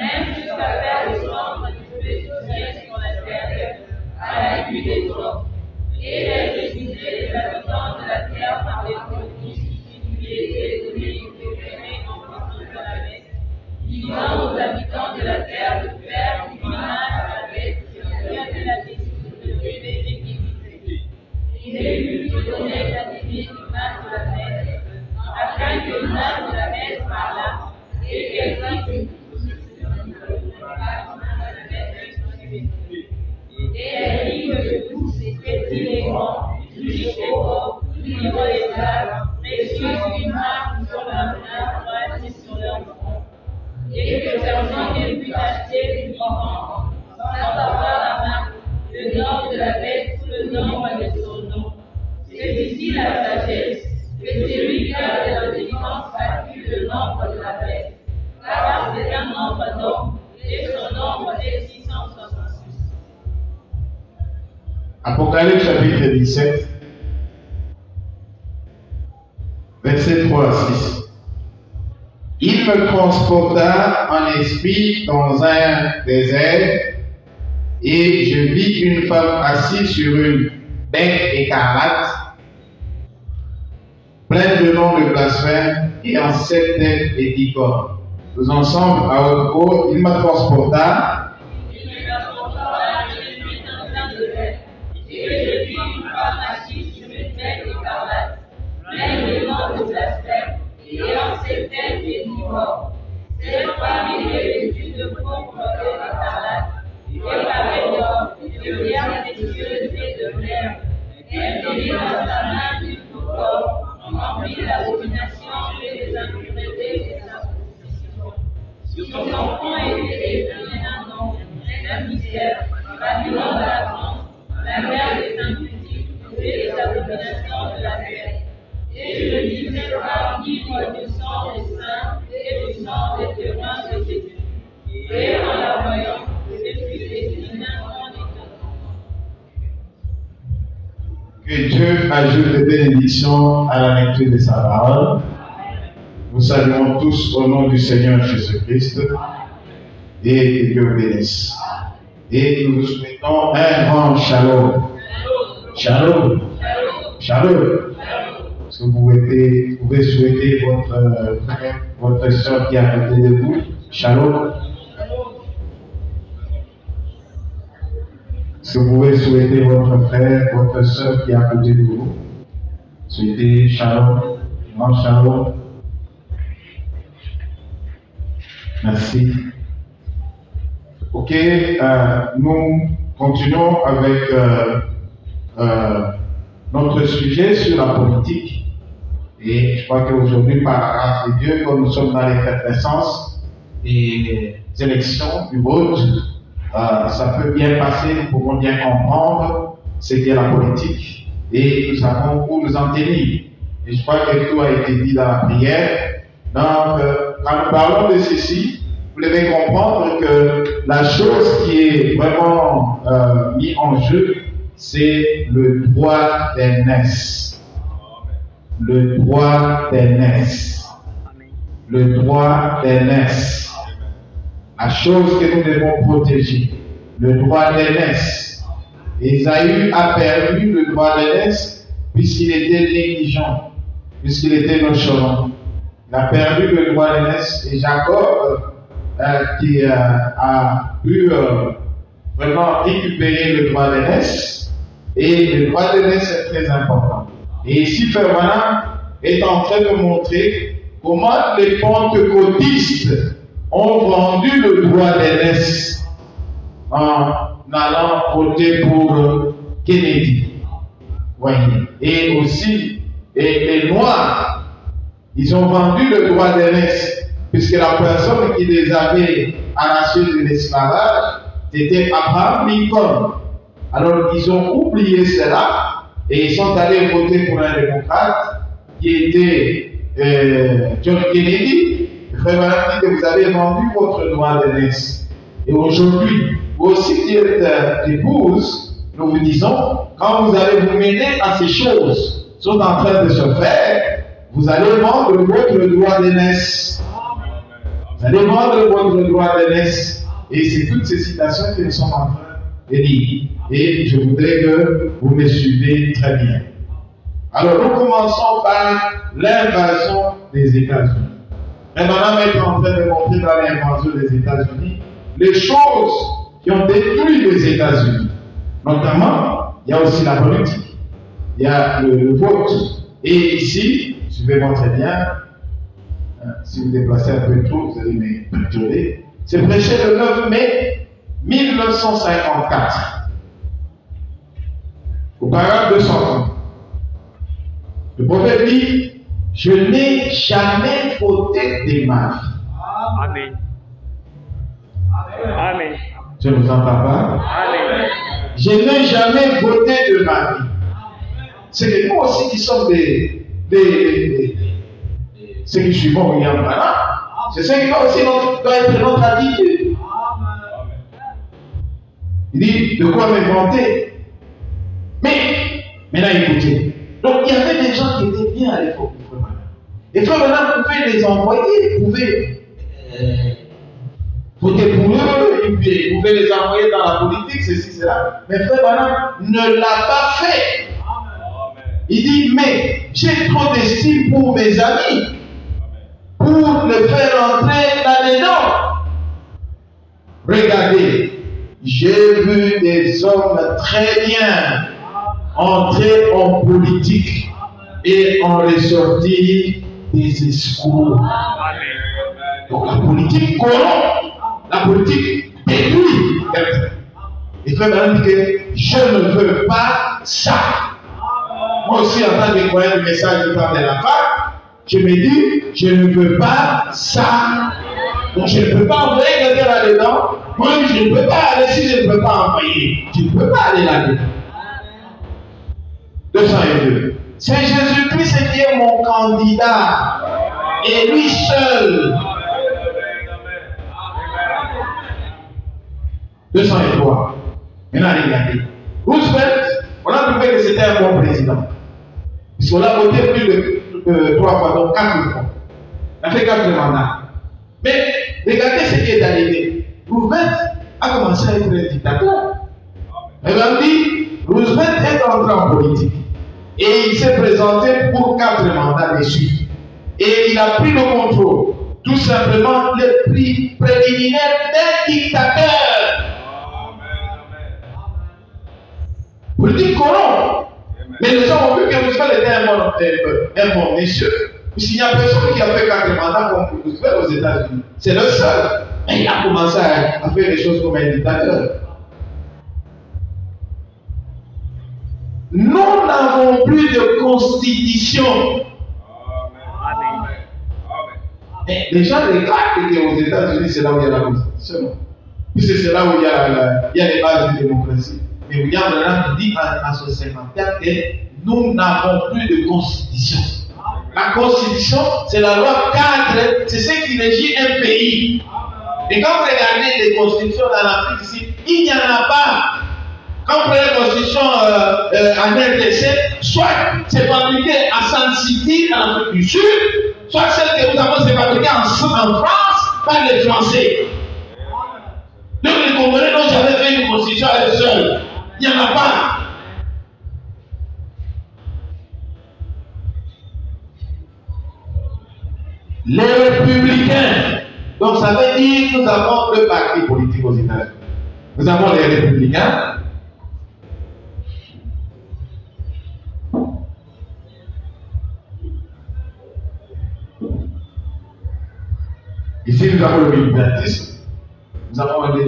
même jusqu'à faire descendre du feu du ciel sur la terre, à la vue des hommes. Et elle décidait les habitants de la terre par les prodiges qui lui étaient donnés et opérés en présence de la bête, disant aux habitants de la terre de faire une image à la bête qui avait la décision de lever l'iniquité. Et lui donnait la divine image de la bête, afin que l'image de la bête parlât et qu'elle dise et elle dit que tous ces petits et grands, riches et pauvres, libres et esclaves, reçurent une marque sur leur main droite et sur leur front. Et que personne ne put acheter ni vendre, sans avoir la marque, le nom de la bête ou le nombre de son nom. C'est ici la sagesse, que celui qui a de l'intelligence calcule le nombre de la bête, car c'est un nombre d'hommes, et son nombre est 666. Apocalypse chapitre 17, versets 3 à 6. Il me transporta en esprit dans un désert, et je vis une femme assise sur une bête écarlate, pleine de noms de blasphème, et en 7 têtes et 10 cornes. Tous ensemble, à haute voix, il me transporta. Et je vis une femme assise sur une bête écarlate, pleine de noms de blasphème, et en 7 têtes et 10 cornes. Cette femme était vêtue de pourpre et d'écarlate, et avait d'or, de pierres précieuses et et dans sa main du tout corps, on remplit l'abomination et les impuretés et sa proposition. Ils ont point été étonnés d'un nom, d'un mystère, Babylone de la France, la mère des impudiques et des abominations de la terre. Et je disais parmi moi du sang des saints et du sang des témoins de Jésus. Et en la voyant, je suis décliné en étonnement. Que Dieu ajoute des bénédictions à la lecture de sa parole. Nous saluons tous au nom du Seigneur Jésus-Christ et que Dieu bénisse. Et nous vous souhaitons un grand shalom. Shalom. Shalom. Est-ce que vous pouvez souhaiter votre frère, votre soeur qui est à côté de vous? Shalom. Est-ce que vous pouvez souhaiter votre frère, votre soeur qui est à côté de vous? Souhaitez shalom. Grand shalom. Merci. Ok, nous continuons avec notre sujet sur la politique. Et je crois qu'aujourd'hui, par la grâce de Dieu, comme nous sommes dans l'effervescence des élections, du vote, ça peut bien passer, nous pouvons bien comprendre ce qu'est la politique et nous savons où nous en tenir. Et je crois que tout a été dit dans la prière. Donc, quand nous parlons de ceci, vous devez comprendre que la chose qui est vraiment mise en jeu, c'est le droit d'aînesse. Le droit d'aînesse. Le droit d'aînesse. La chose que nous devons protéger. Le droit d'aînesse. Ésaü a perdu le droit d'aînesse puisqu'il était négligent, puisqu'il était nonchalant. Il a perdu le droit d'aînesse et Jacob, qui a pu vraiment récupérer le droit d'aînesse. Et le droit d'aînesse est très important. Et ici, Frère Branham est en train de montrer comment les pentecôtistes ont vendu le droit d'aînesse en allant voter pour Kennedy. Voyez. Et aussi, les Noirs, ils ont vendu le droit d'aînesse, puisque la personne qui les avait arrachés de l'esclavage, c'était Abraham Lincoln. Alors, ils ont oublié cela et ils sont allés voter pour un démocrate qui était John Kennedy. Frère Branham dit que vous avez vendu votre droit d'aînesse. Et aujourd'hui, vous aussi qui êtes épouse, nous vous disons, quand vous allez vous mêler à ces choses qui sont en train de se faire, vous allez vendre votre droit d'aînesse. Vous allez vendre votre droit d'aînesse. Et c'est toutes ces citations que nous sommes en train de lire. Et je voudrais que vous me suivez très bien. Alors, nous commençons par l'invasion des États-Unis. Et maintenant, on est en train de montrer dans l'invasion des États-Unis les choses qui ont détruit les États-Unis. Notamment, il y a aussi la politique. Il y a le vote. Et ici, suivez-moi très bien. Si vous déplacez un peu trop, vous allez me perturber. C'est prêché le 9 mai 1954. Au paragraphe 200. Le prophète dit, je n'ai jamais voté de ma vie. Amen. Amen. Je ne vous entends pas. Amen. Je n'ai jamais voté de ma vie. C'est que nous aussi qui sommes ceux qui suivons William Branham. C'est ça qui doit être notre attitude. Il dit, de quoi me vanter? Mais, maintenant écoutez. Donc il y avait des gens qui étaient bien à l'époque du Frère Branham. Et Frère Branham pouvait les envoyer, pouvait voter pour eux, il pouvait les envoyer dans la politique, ceci, cela. Mais Frère Branham ne l'a pas fait. Il dit, mais j'ai trop d'estime pour mes amis, pour les faire entrer là-dedans. Regardez, j'ai vu des hommes très bien entrer en politique et en ressortir des escrocs. Donc la politique corrompt, la politique détruit. Et Frère Branham dit que je ne veux pas ça. Moi aussi, en tant que croyant du message du temps de la femme, je me dis, je ne veux pas ça. Donc je ne peux pas envoyer quelqu'un là-dedans. Moi, je ne peux pas aller si je ne peux pas envoyer. Je ne peux pas aller là-dedans. 202. C'est Jésus-Christ qui est mon candidat. Et lui seul. 203. Maintenant, regardez. Roosevelt, on a trouvé que c'était un bon président. Puisqu'on l'a voté plus de 3 fois, donc 4 fois. Il a fait 4 mandats. Mais regardez ce qui est arrivé. Roosevelt a commencé à être un dictateur. Elle a dit, Roosevelt est entré en politique. Et il s'est présenté pour 4 mandats de suite. Et il a pris le contrôle. Tout simplement le prix préliminaire d'un dictateur. Politique corrompt. Mais les gens ont vu que Roosevelt était un bon monsieur. S'il n'y a personne qui a fait 4 mandats comme Roosevelt aux États-Unis, c'est le seul. Et il a commencé à faire des choses comme un dictateur. Nous n'avons plus de constitution. Et les gens regardent qu'aux États-Unis, c'est là où il y a la constitution. Puisque c'est là où il y a les bases de démocratie. Mais William Branham dit en 1954 que nous n'avons plus de constitution. La constitution, c'est la loi 4, c'est ce qui régit un pays. Et quand vous regardez les constitutions dans l'Afrique ici, il n'y en a pas. Quand vous prenez la constitution en RDC, soit c'est fabriqué à San City, en Afrique du Sud, soit celle que nous avons, c'est fabriquée en France par les Français. Donc les Congolais n'ont jamais fait une constitution à eux seuls. Il n'y en a pas. Les républicains. Donc ça veut dire que nous avons 2 partis politiques aux États-Unis. Nous avons les républicains. Ici, nous avons le militantisme. Nous avons des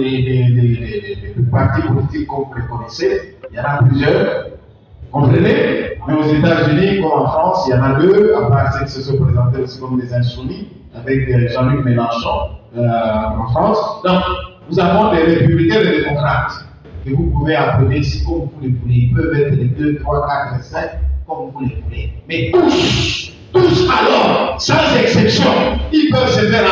partis politiques comme vous les connaissez. Il y en a plusieurs. Comprenez? Mais aux États-Unis, comme en France, il y en a 2, à part ceux qui se sont présentés aussi comme des insoumis, avec Jean-Luc Mélenchon en France. Donc, nous avons des républicains et des démocrates, que vous pouvez appeler ici comme vous les voulez. Ils peuvent être les 2, 3, 4, 5, comme vous les voulez. Mais tous alors, sans exception, ils peuvent se faire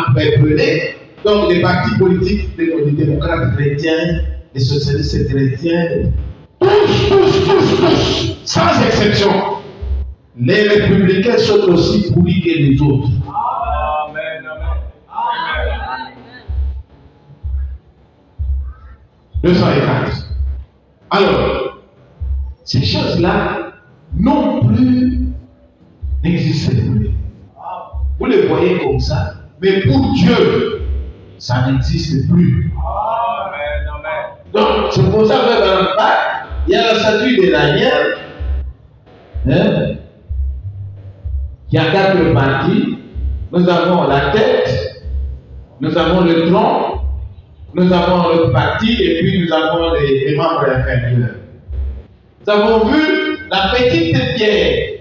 appeler. Donc, les partis politiques, les démocrates chrétiens, les socialistes chrétiens, tous, sans exception. Les républicains sont aussi pourris que les autres. Amen, amen. 204. Alors, ces choses-là non plus n'existent plus. Vous les voyez comme ça, mais pour Dieu, ça n'existe plus. Amen, amen. Donc, c'est pour ça que dans le Pâques, il y a la statue de Daniel, qui a 4 parties. Nous avons la tête, nous avons le tronc, nous avons l'autre partie, et puis nous avons les membres inférieurs. Nous avons vu la petite pierre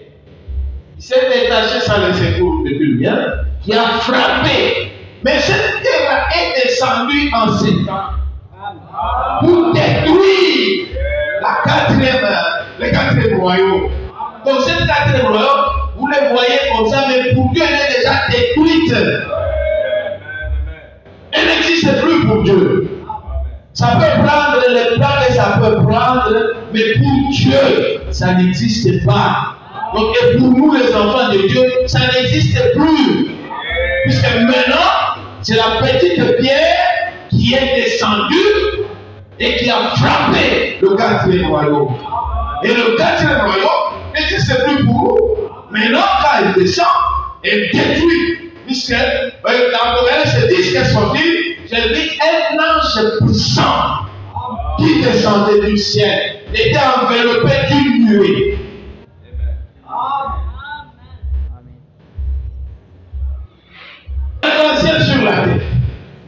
qui s'est détachée sans le secours de lumière, qui a frappé. Mais cette pierre est descendue en 7 ans pour détruire le 4e royaume. Donc cette 4e royaume, vous le voyez comme ça, mais pour Dieu, elle est déjà détruite. Elle n'existe plus pour Dieu. Ça peut prendre le temps que ça peut prendre, mais pour Dieu, ça n'existe pas. Donc et pour nous les enfants de Dieu, ça n'existe plus. Puisque maintenant, c'est la petite pierre qui est descendue et qui a frappé le 4e royaume. Et le 4e royaume n'existe plus pour vous. Maintenant, quand il descend, il détruit. Puisque dans Apocalipse 10 qui est sorti, j'ai vu un ange puissant qui descendait du ciel, était enveloppé d'une nuée. Un ciel sur la terre,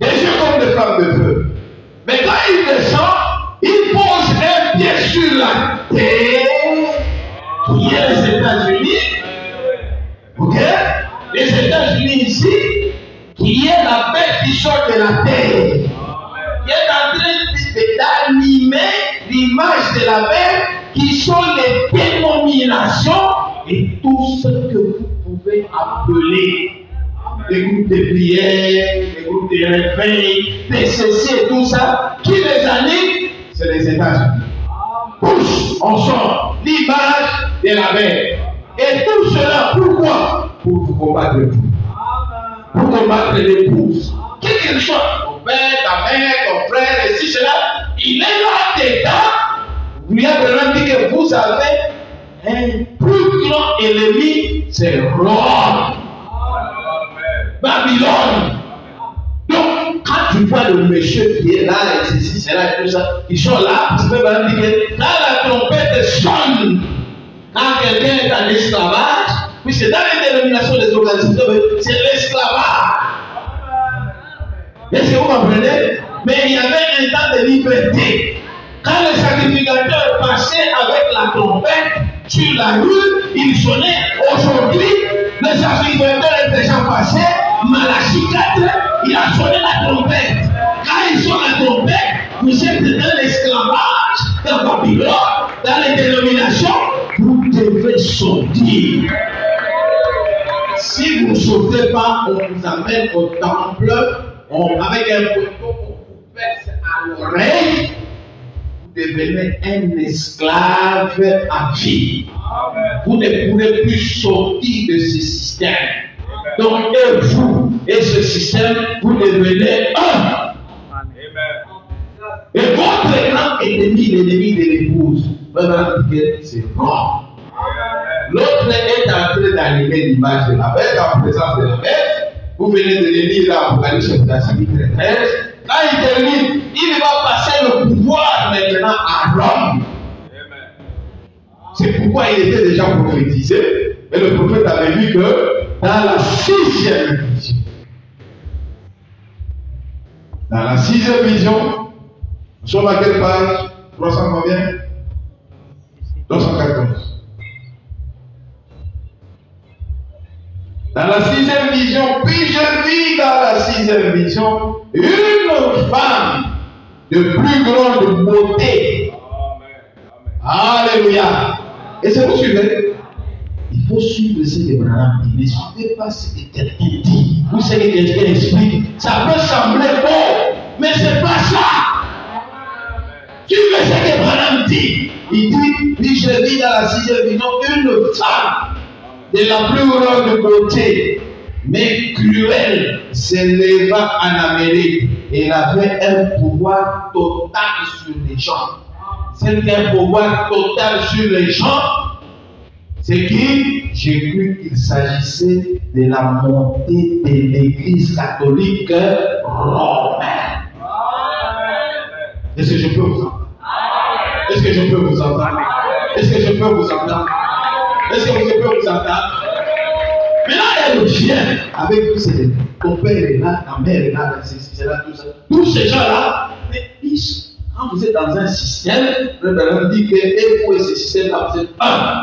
des yeux comme des flammes de feu. Mais quand il descend, il pose un pied sur la terre qui est les États-Unis, ok? Les États-Unis ici, qui est la bête qui sort de la terre, qui est en train d'animer l'image de la bête, qui sont les dénominations et tout ce que vous pouvez appeler les groupes de prière, les groupes de réveil, des ceci et tout ça, qui les animent, c'est les États-Unis. Pousse, on sort l'image de la bête. Et tout cela, pourquoi? Pour vous combattre vous. Pour combattre l'épouse. Quelque chose, ton père, ta mère, ton frère, et si cela, il est là dedans. Vous lui avez dit que vous avez un plus grand ennemi, c'est Rome. Babylone. Donc, quand tu vois le monsieur qui est là, et ceci, cela, et tout ça, ils sont là, tu peux même dire que quand la trompette sonne, quand quelqu'un est en esclavage, puisque dans les dénominations des organisations, c'est l'esclavage. Est-ce que vous comprenez? Mais il y avait un temps de liberté. Quand le sacrificateur passait avec la trompette sur la rue, il sonnait. Aujourd'hui, le sacrificateur est déjà passé. Malachie 4, il a sonné la trompette. Quand il sonne la trompette, vous êtes dans l'esclavage, dans Babylone, dans les dénominations, vous devez sortir. Si vous ne sortez pas, on vous amène au temple, avec un poteau, on vous verse à l'oreille, vous devenez un esclave à vie. Vous ne pourrez plus sortir de ce système. Donc, et vous et ce système, vous devenez un. Et votre grand ennemi, l'ennemi de l'épouse, c'est Rome. L'autre est en train d'animer l'image de la bête, en présence de la bête. Vous venez de le lire dans Apocalypse chapitre 13. Quand il termine, il va passer le pouvoir maintenant à Rome. C'est pourquoi il était déjà prophétisé. Et le prophète avait dit que dans la 6e vision, dans la 6e vision, nous sommes à quelle page? 300 combien? 214. Dans la 6e vision, puis je vis dans la 6e vision une femme de plus grande beauté. Alléluia. Et c'est vous suivez? Il faut suivre ce que Branham dit. Ne suivez pas ce que quelqu'un dit. Vous savez que quelqu'un explique. Ça peut sembler beau, mais ce n'est pas ça. Suivez ce que Branham dit. Il dit, puis je vis dans la 6e vision une femme de la plus grande beauté, mais cruelle, s'éleva en Amérique. Elle avait un pouvoir total sur les gens. C'est un pouvoir total sur les gens. C'est qui? J'ai cru qu'il s'agissait de la montée de l'Église catholique romaine. Est-ce que je peux vous entendre? Est-ce que je peux vous entendre? Est-ce que je peux vous entendre? Est-ce que je peux vous entendre? Maintenant, elle vient avec tous ces. Ton père est là, ta mère est là, c'est là, tout ça. Tous ces gens-là, mais quand vous êtes dans un système, le Branham dit que et vous et ce système-là, vous êtes un.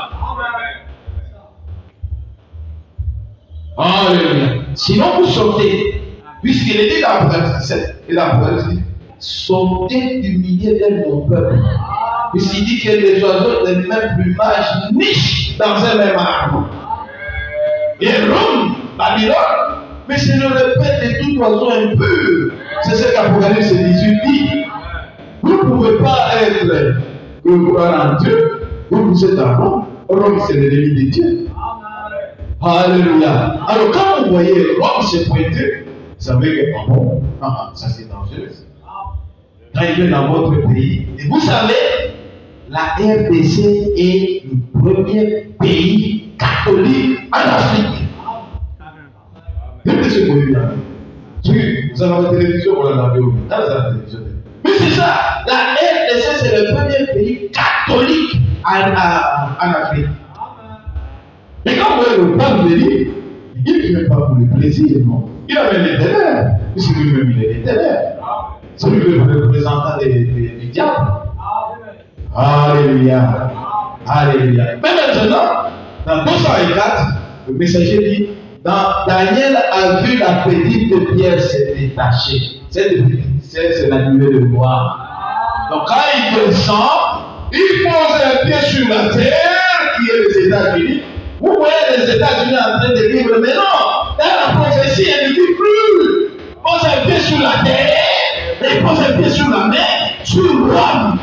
Alléluia. Sinon, vous sortez, puisqu'il est dit dans l'Apocalypse 17, et dans l'Apocalypse 17, sortez du milieu de mon peuple. Puisqu'il dit que les oiseaux de même plumage nichent dans un même arbre. Et Rome, Babylone, mais c'est le repère de tout oiseau impur. C'est ce qu'Apocalypse 18 dit. Vous ne pouvez pas être croire en Dieu, vous êtes en Rome. Rome, c'est l'ennemi de Dieu. Alléluia. Alors, quand vous voyez Rome se pointer, vous savez que bon, ça c'est dangereux. Quand il vient dans votre pays, et vous savez, la RDC est le premier pays catholique en Afrique. Depuis ce point-là, vous avez la télévision, vous l'avez vu. Mais c'est ça, la RDC c'est le premier pays catholique en Afrique. Mais quand vous voyez le pape venir, il ne vient pas pour le plaisir, non. Il amène les ténèbres, puisque lui-même il est les ténèbres. C'est lui le représentant des diables. Alléluia. Alléluia. Mais maintenant, dans 204, le messager dit, Daniel a vu la petite pierre se détacher. Cette petite pierre, c'est la nuée de gloire. Donc quand il descend, il pose un pied sur la terre, qui est les États-Unis. Vous voyez les États-Unis en train de vivre, mais non, dans la prophétie, elle ne dit plus. Pose un pied sur la terre, et pose un pied sur la mer, sur Rome.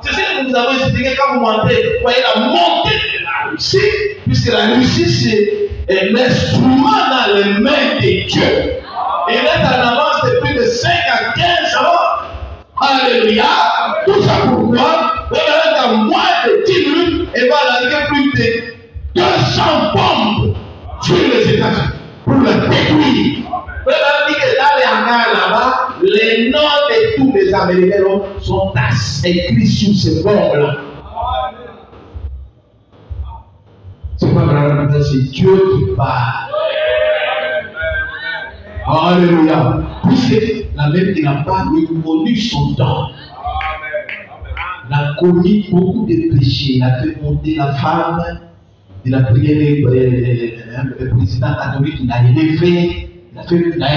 C'est ce que nous avons expliqué quand vous montez. Vous voyez la montée de la Russie, puisque la Russie, c'est l'instrument dans les mains de Dieu. Il est en avance de plus de 5 à 15 ans. Alléluia. Tout ça pourquoi? Dans moins de 10 minutes, il va lancer plus de 200 bombes sur les États-Unis pour le détruire. Vous avez dit que dans les hangars là-bas, les noms de tous les Américains sont écrits sur ces bombes-là. C'est pas vraiment, c'est Dieu qui parle. Alléluia. Puisque la même qui n'a pas reconnu son temps. Il a commis beaucoup de péchés. Il a fait monter la femme. Il a prié le président catholique. Il a élevé. Il a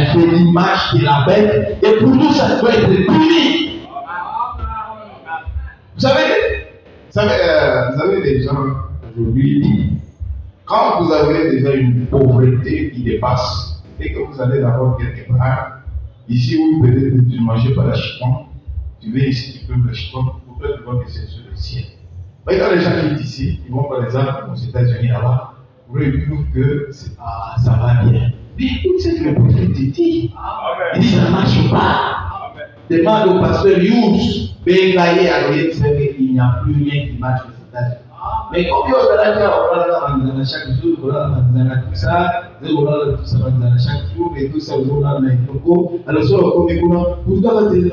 fait l'image de la bête. Et pour tout ça doit être puni. Vous savez les gens aujourd'hui, quand vous avez déjà une pauvreté qui dépasse, et que vous allez d'abord quelque part, ici où peut-être tu ne manges pas la chicon, tu viens ici, tu peux le chicon, pour toi tu vois que c'est sur le ciel. Mais quand les gens quittent ici, ils vont par exemple aux États-Unis là-bas, où ils trouvent que ça va bien. Mais écoute ce que le prophète dit. Il dit ça ne marche pas. Demande au pasteur Yous, Bengaye à l'État, qu'il n'y a plus rien qui marche aux États-Unis. Mais comme il y a chaque jour, tout ça, chaque jour, et tout ça, alors ça, pourquoi va dire,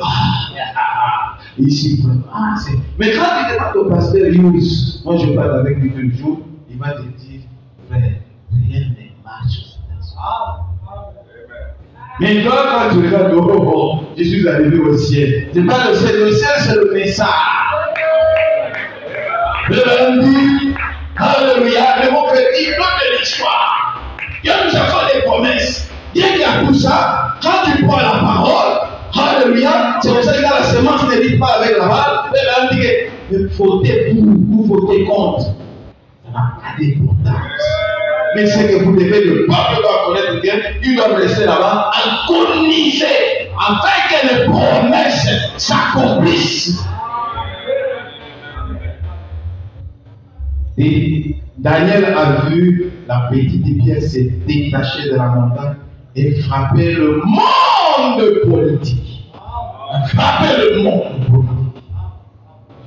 ici, mais quand tu demandes au pasteur Yous, moi je parle avec lui tous les jours, il va te dire, frère, rien ne marche. Mais toi, quand tu regardes, oh, je suis arrivé au ciel. C'est pas le ciel, c'est le message. Le lundi, alléluia, le mot fait dire de l'histoire. Dieu nous a fait des promesses. Dieu qui a tout ça, quand tu prends la parole, alléluia, c'est pour ça que la semence ne vit pas avec la balle. Le lundi, vous votez pour, vous votez contre. Ça n'a pas d'importance. Mais c'est que vous devez, le peuple doit connaître Dieu, il doit rester là-bas, agoniser, afin que les promesses s'accomplissent. Et Daniel a vu la petite pierre se détacher de la montagne et frapper le monde politique. Frapper le monde politique.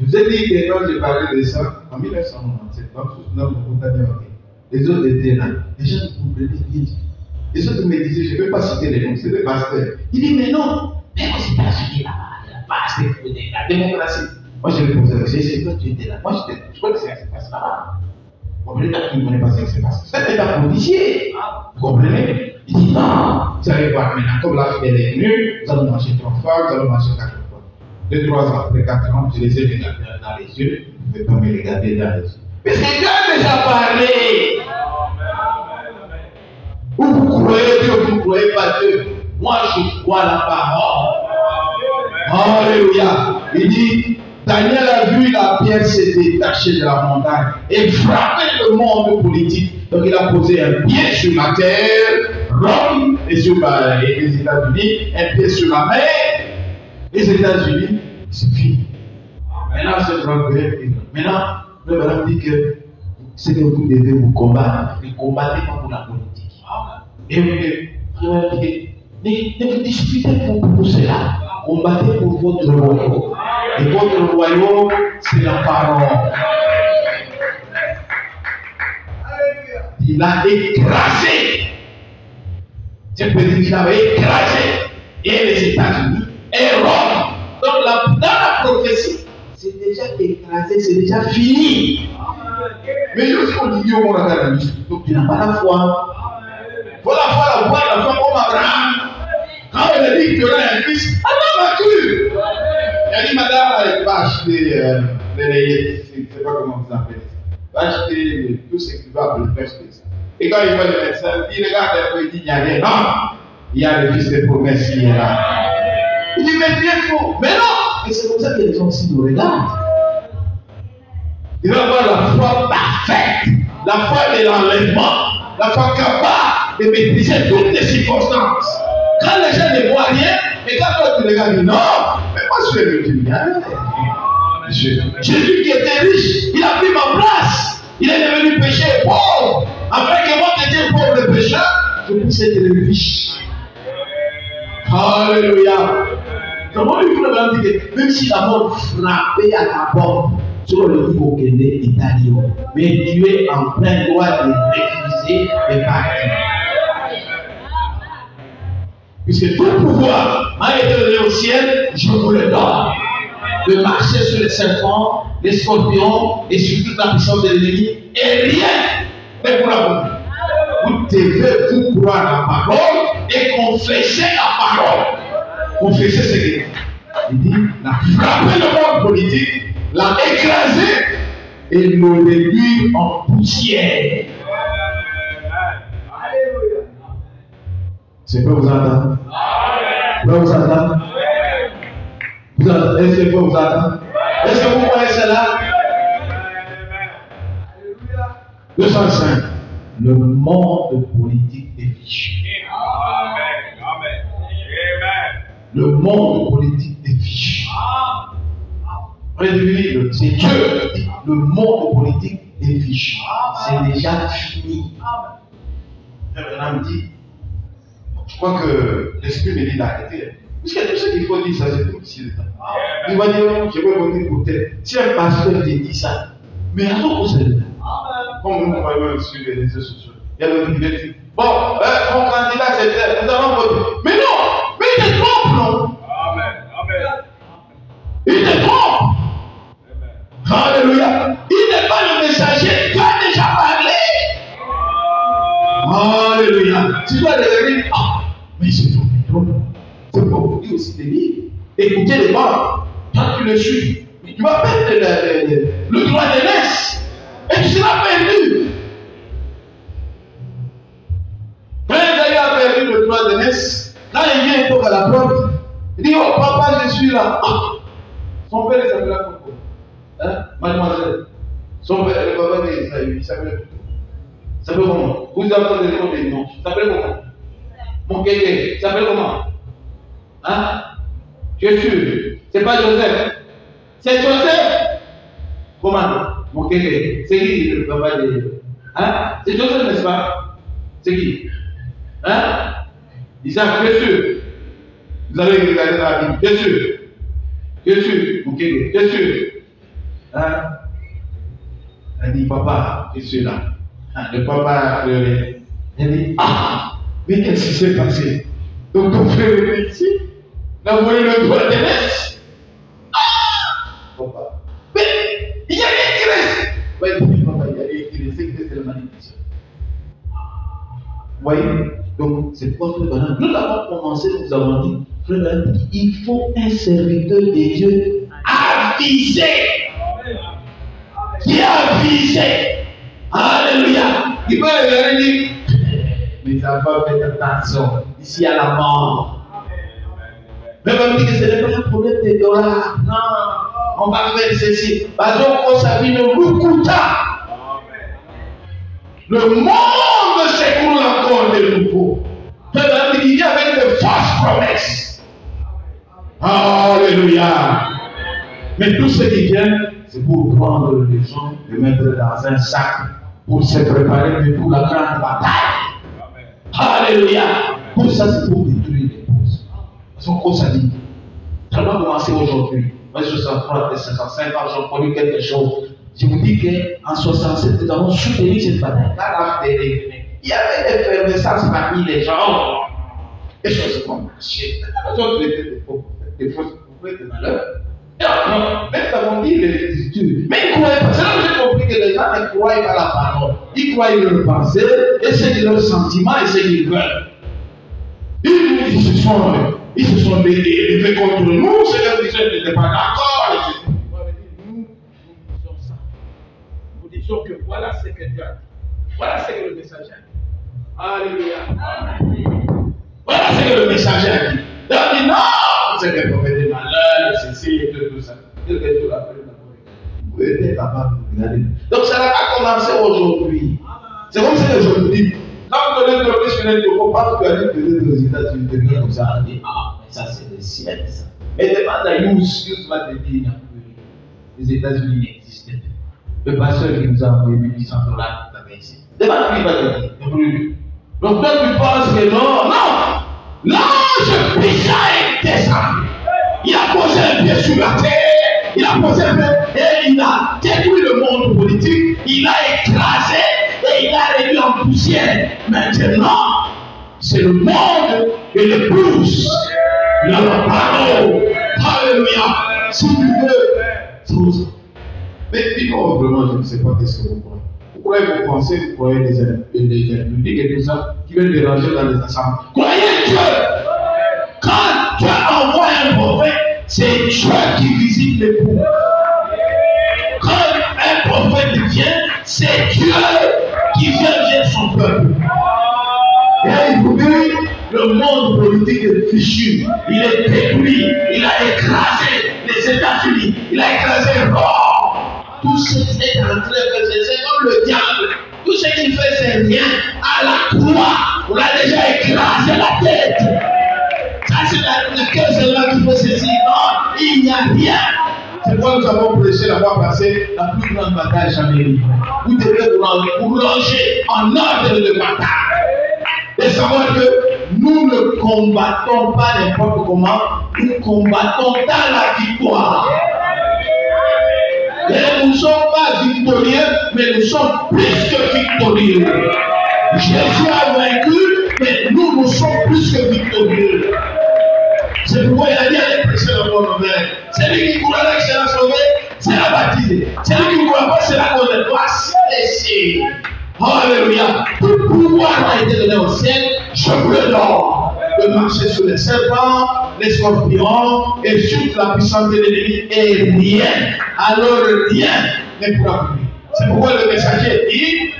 Je vous ai dit que quand j'ai parlé de ça, en 1997, les autres étaient là. Les gens ne comprenaient rien. Les autres me disaient, je ne vais pas citer les noms, c'est des pasteurs. Il dit, mais non, même aux États-Unis, là-bas, la démocratie. Moi, je lui posais la question, c'est toi qui étais là. Moi, je crois que c'est ce qui se passe là-bas. Vous comprenez, qui ne connaît pas ce qui se passe. C'est un policier. Vous comprenez? Il dit, non, vous allez voir maintenant, comme la fille est venue, vous allez marcher 3 fois, vous allez marcher 4 fois. 2, 3 ans après 4 ans, je les ai regardés dans les yeux, vous ne pouvez pas me regarder dans les yeux. Parce que Dieu a déjà parlé. Ou vous croyez Dieu, vous ne croyez pas Dieu. Moi, je crois la parole. Alléluia. Il dit, Daniel a vu la pierre se détacher de la montagne et frapper le monde politique. Donc il a posé un pied sur la terre, Rome, et sur les États-Unis, un pied sur la mer, les États-Unis, c'est fini. Maintenant, c'est grand guerre. Maintenant, le madame dit que c'est que vous devez vous combattre. Ne combattez pas pour la politique. Et ne vous disputez pas pour cela. Combattez pour votre royaume. Et votre royaume, c'est la parole. Il a écrasé. Je peux dire qu'il avait écrasé. Et les États-Unis et Rome. Donc dans la prophétie, c'est déjà écrasé, c'est déjà fini. Mais je suis dit au monde à la vie. Donc il n'a pas la foi. Il faut la foi, la foi comme Abraham. Quand il a dit qu'il y aura un fils, Abraham a cru. Il a dit, madame, elle va acheter sais pas comment vous appelez ça. Va acheter tout ce qui va pour faire ça. Et quand il voit le médecin, il regarde un peu, il dit, il n'y a rien. Non, il y a le fils de promesse qui est là. Il dit, mais Dieu est faux. Mais non. Et c'est comme ça que les gens aussi nous regardent. Ils veulent avoir la foi parfaite, la foi de l'enlèvement, la foi capable de maîtriser toutes les circonstances. Quand les gens ne voient rien, et quand toi tu regardes, non, mais moi je suis multimillionnaire. Jésus qui était riche, il a pris ma place. Il est devenu pécheur pauvre. Après que moi qui étais pauvre et pécheur, je puisse être riche. Alléluia. Comment il faut dire que même si la mort frappait à ta porte, sur le niveau qu'elle est italien, mais tu es en plein droit de refuser de partir. Puisque tout pouvoir m'a été donné au ciel, je vous le donne. De marcher sur les serpents, les scorpions et sur toute la puissance de l'ennemi, et rien ne pourra vous. Vous devez vous croire la parole et confesser la parole. Confesser ce qu'il dit. Il dit, la frapper le monde politique, l'a écraser et le réduire en poussière. C'est pas vous entendre? Vous vous entendre? Est-ce que vous entendre? Est-ce que vous voyez cela? 205. Le monde politique est fichu. Le monde politique est fichu. C'est Dieu qui dit le monde politique est fichu. C'est déjà fini. Frère dit, je crois que l'esprit me dit d'arrêter. Puisque tout ce qu'il faut dire, ça c'est tout ici. Il va dire, je vais voter pour tel. Si un pasteur te dit ça, mais attends pour cela. Comme nous voyons sur les réseaux sociaux, il y a le qui dit, bon, mon candidat c'est tel, nous allons voter. Mais non, mais il te trompe, non? Il te trompe. Alléluia. Il n'est pas le messager, tu as déjà parlé. Alléluia. Tu dois les dire, mais c'est trop. C'est pour vous dire aussi des livres. Écoutez les paroles. Toi tu le suis. Tu vas perdre le droit d'aînesse. Et tu seras perdu. Quand il a perdu le droit d'aînesse, quand il vient il toque à la porte, il dit, oh papa, je suis là. Son père il s'appelle comment? Hein? Mademoiselle. Son père, le papa il s'appelle comment? Vous entendez le nom des noms. Il s'appelle comment? Mon kéké, il s'appelle comment? Hein? Je suis sûr. C'est pas Joseph. C'est Joseph. Comment? Mon kéké. C'est qui le papa de. Hein? C'est Joseph, n'est-ce pas? C'est qui? Hein? Isaac, je suis sûr. Vous avez regardé la Bible. Je suis sûr. Je suis. Mon kéké. Je suis sûr. Hein? Elle dit, papa, je suis là. Le papa a pleuré. Elle dit, mais qu'est-ce qui s'est passé? Donc ton frère est ici. Il a volé le droit d'aînesse. Papa. Mais il y a rien qui reste. Oui, papa, il y a rien qui reste. C'est la malédiction. Vous voyez? Donc, c'est quoi frère Branham? Nous avons commencé, nous avons dit, frère Branham dit, il faut un serviteur de Dieu avisé. Qui a avisé. Alléluia. Il peut aller dire, mes enfants, faites attention. Ici, il y a la mort. Mais on dit que ce n'est pas un problème de dollars. Non, on va faire ceci. Parce qu'on s'habille le Rukuta. Le monde s'écoule encore de nouveau. Il y avec de fausses promesses. Alléluia. Mais tout ce qui vient, c'est pour prendre les gens, les mettre dans un sac, pour se préparer pour la grande bataille. Alléluia. Tout ça, c'est pour détruire les causes. Parce qu'on ça dit. Ça va commencer aujourd'hui. Moi, 63 et 55 ans, j'ai connu quelque chose. Je vous dis qu'en 67, nous avons soutenu cette bataille. Il y avait des effervescences parmi les gens. Des choses comme marché. Des fausses prophètes de malheur. Non, même avons dit les Écritures. Mais ils ne croyaient pas. C'est là que j'ai compris que les gens ne croient pas la parole. Ils croient leur pensée, et c'est leurs sentiments, et c'est qu'ils veulent. Ils se sont levés contre nous, c'est leur disant qu'ils n'étaient pas d'accord. Nous que Dieu a dit. Voilà ce que le messager a dit. Alléluia. Voilà ce que le messager a dit. Il a dit non, c'est des prophètes de malheur, ceci et tout ça. Quel que soit la paix, vous pouvez être capable de regarder. Donc ça n'a pas commencé aujourd'hui. C'est comme ça que je vous dis. Quand vous donnez le missionnaire de Copa, vous allez peut-être aux États-Unis, quelqu'un comme ça, on dit ah, mais ça c'est des siècles ça. Mais demande à Yous va te dire il n'y a plus rien. Les États-Unis n'existent plus. Le pasteur qui nous a envoyé $1 800 pour la ici. Demande-lui, il va te dire, il n'y a plus rien. Donc toi tu penses que non, non! L'ange puissant est descendu. Il a posé un pied sur la terre. Il a posé un pied et il a détruit le monde politique. Il a écrasé et il a réduit en poussière. Maintenant, c'est le monde et le plus. Il a la parole. Alléluia. Si tu veux, c'est pour ça. Mais dis-moi vraiment, je ne sais pas qu'est-ce que vous croyez. Vous croyez, vous pensez, vous croyez les publics et tout ça qui veulent déranger dans les assemblées. Croyez Dieu. Quand Dieu envoie un prophète, c'est Dieu qui visite les pauvres. Quand un prophète vient, c'est Dieu qui vient vers son peuple. Et il vous dit, le monde politique est fichu, il est détruit, il a écrasé les États-Unis, il a écrasé Rome. Tout ce qui est en train de faire, c'est comme le diable. Tout ce qu'il fait, c'est rien. À la croix, on a déjà écrasé la tête. Ça, c'est le cœur seulement qui fait ceci. Non, il n'y a rien. C'est pourquoi nous avons prêché la fois passée la plus grande bataille jamais livrée. Vous devez vous ranger en ordre de bataille. Et savoir que nous ne combattons pas n'importe comment, nous combattons dans la victoire. Et nous ne sommes pas victorieux, mais nous sommes plus que victorieux. Jésus a vaincu, mais nous sommes plus que victorieux. C'est pourquoi il a dit à prêcher la bonne nouvelle. Celui qui croit que c'est la sauvé, c'est la baptisé. Celui qui ne croit pas, c'est la condamnée. Voici les signes. Alléluia. Tout pouvoir a été donné au ciel. Je vous le donne. De marcher sur les serpents, les scorpions et sur la puissance de l'ennemi. Et rien, alors rien ne pourra plus. C'est pourquoi le messager dit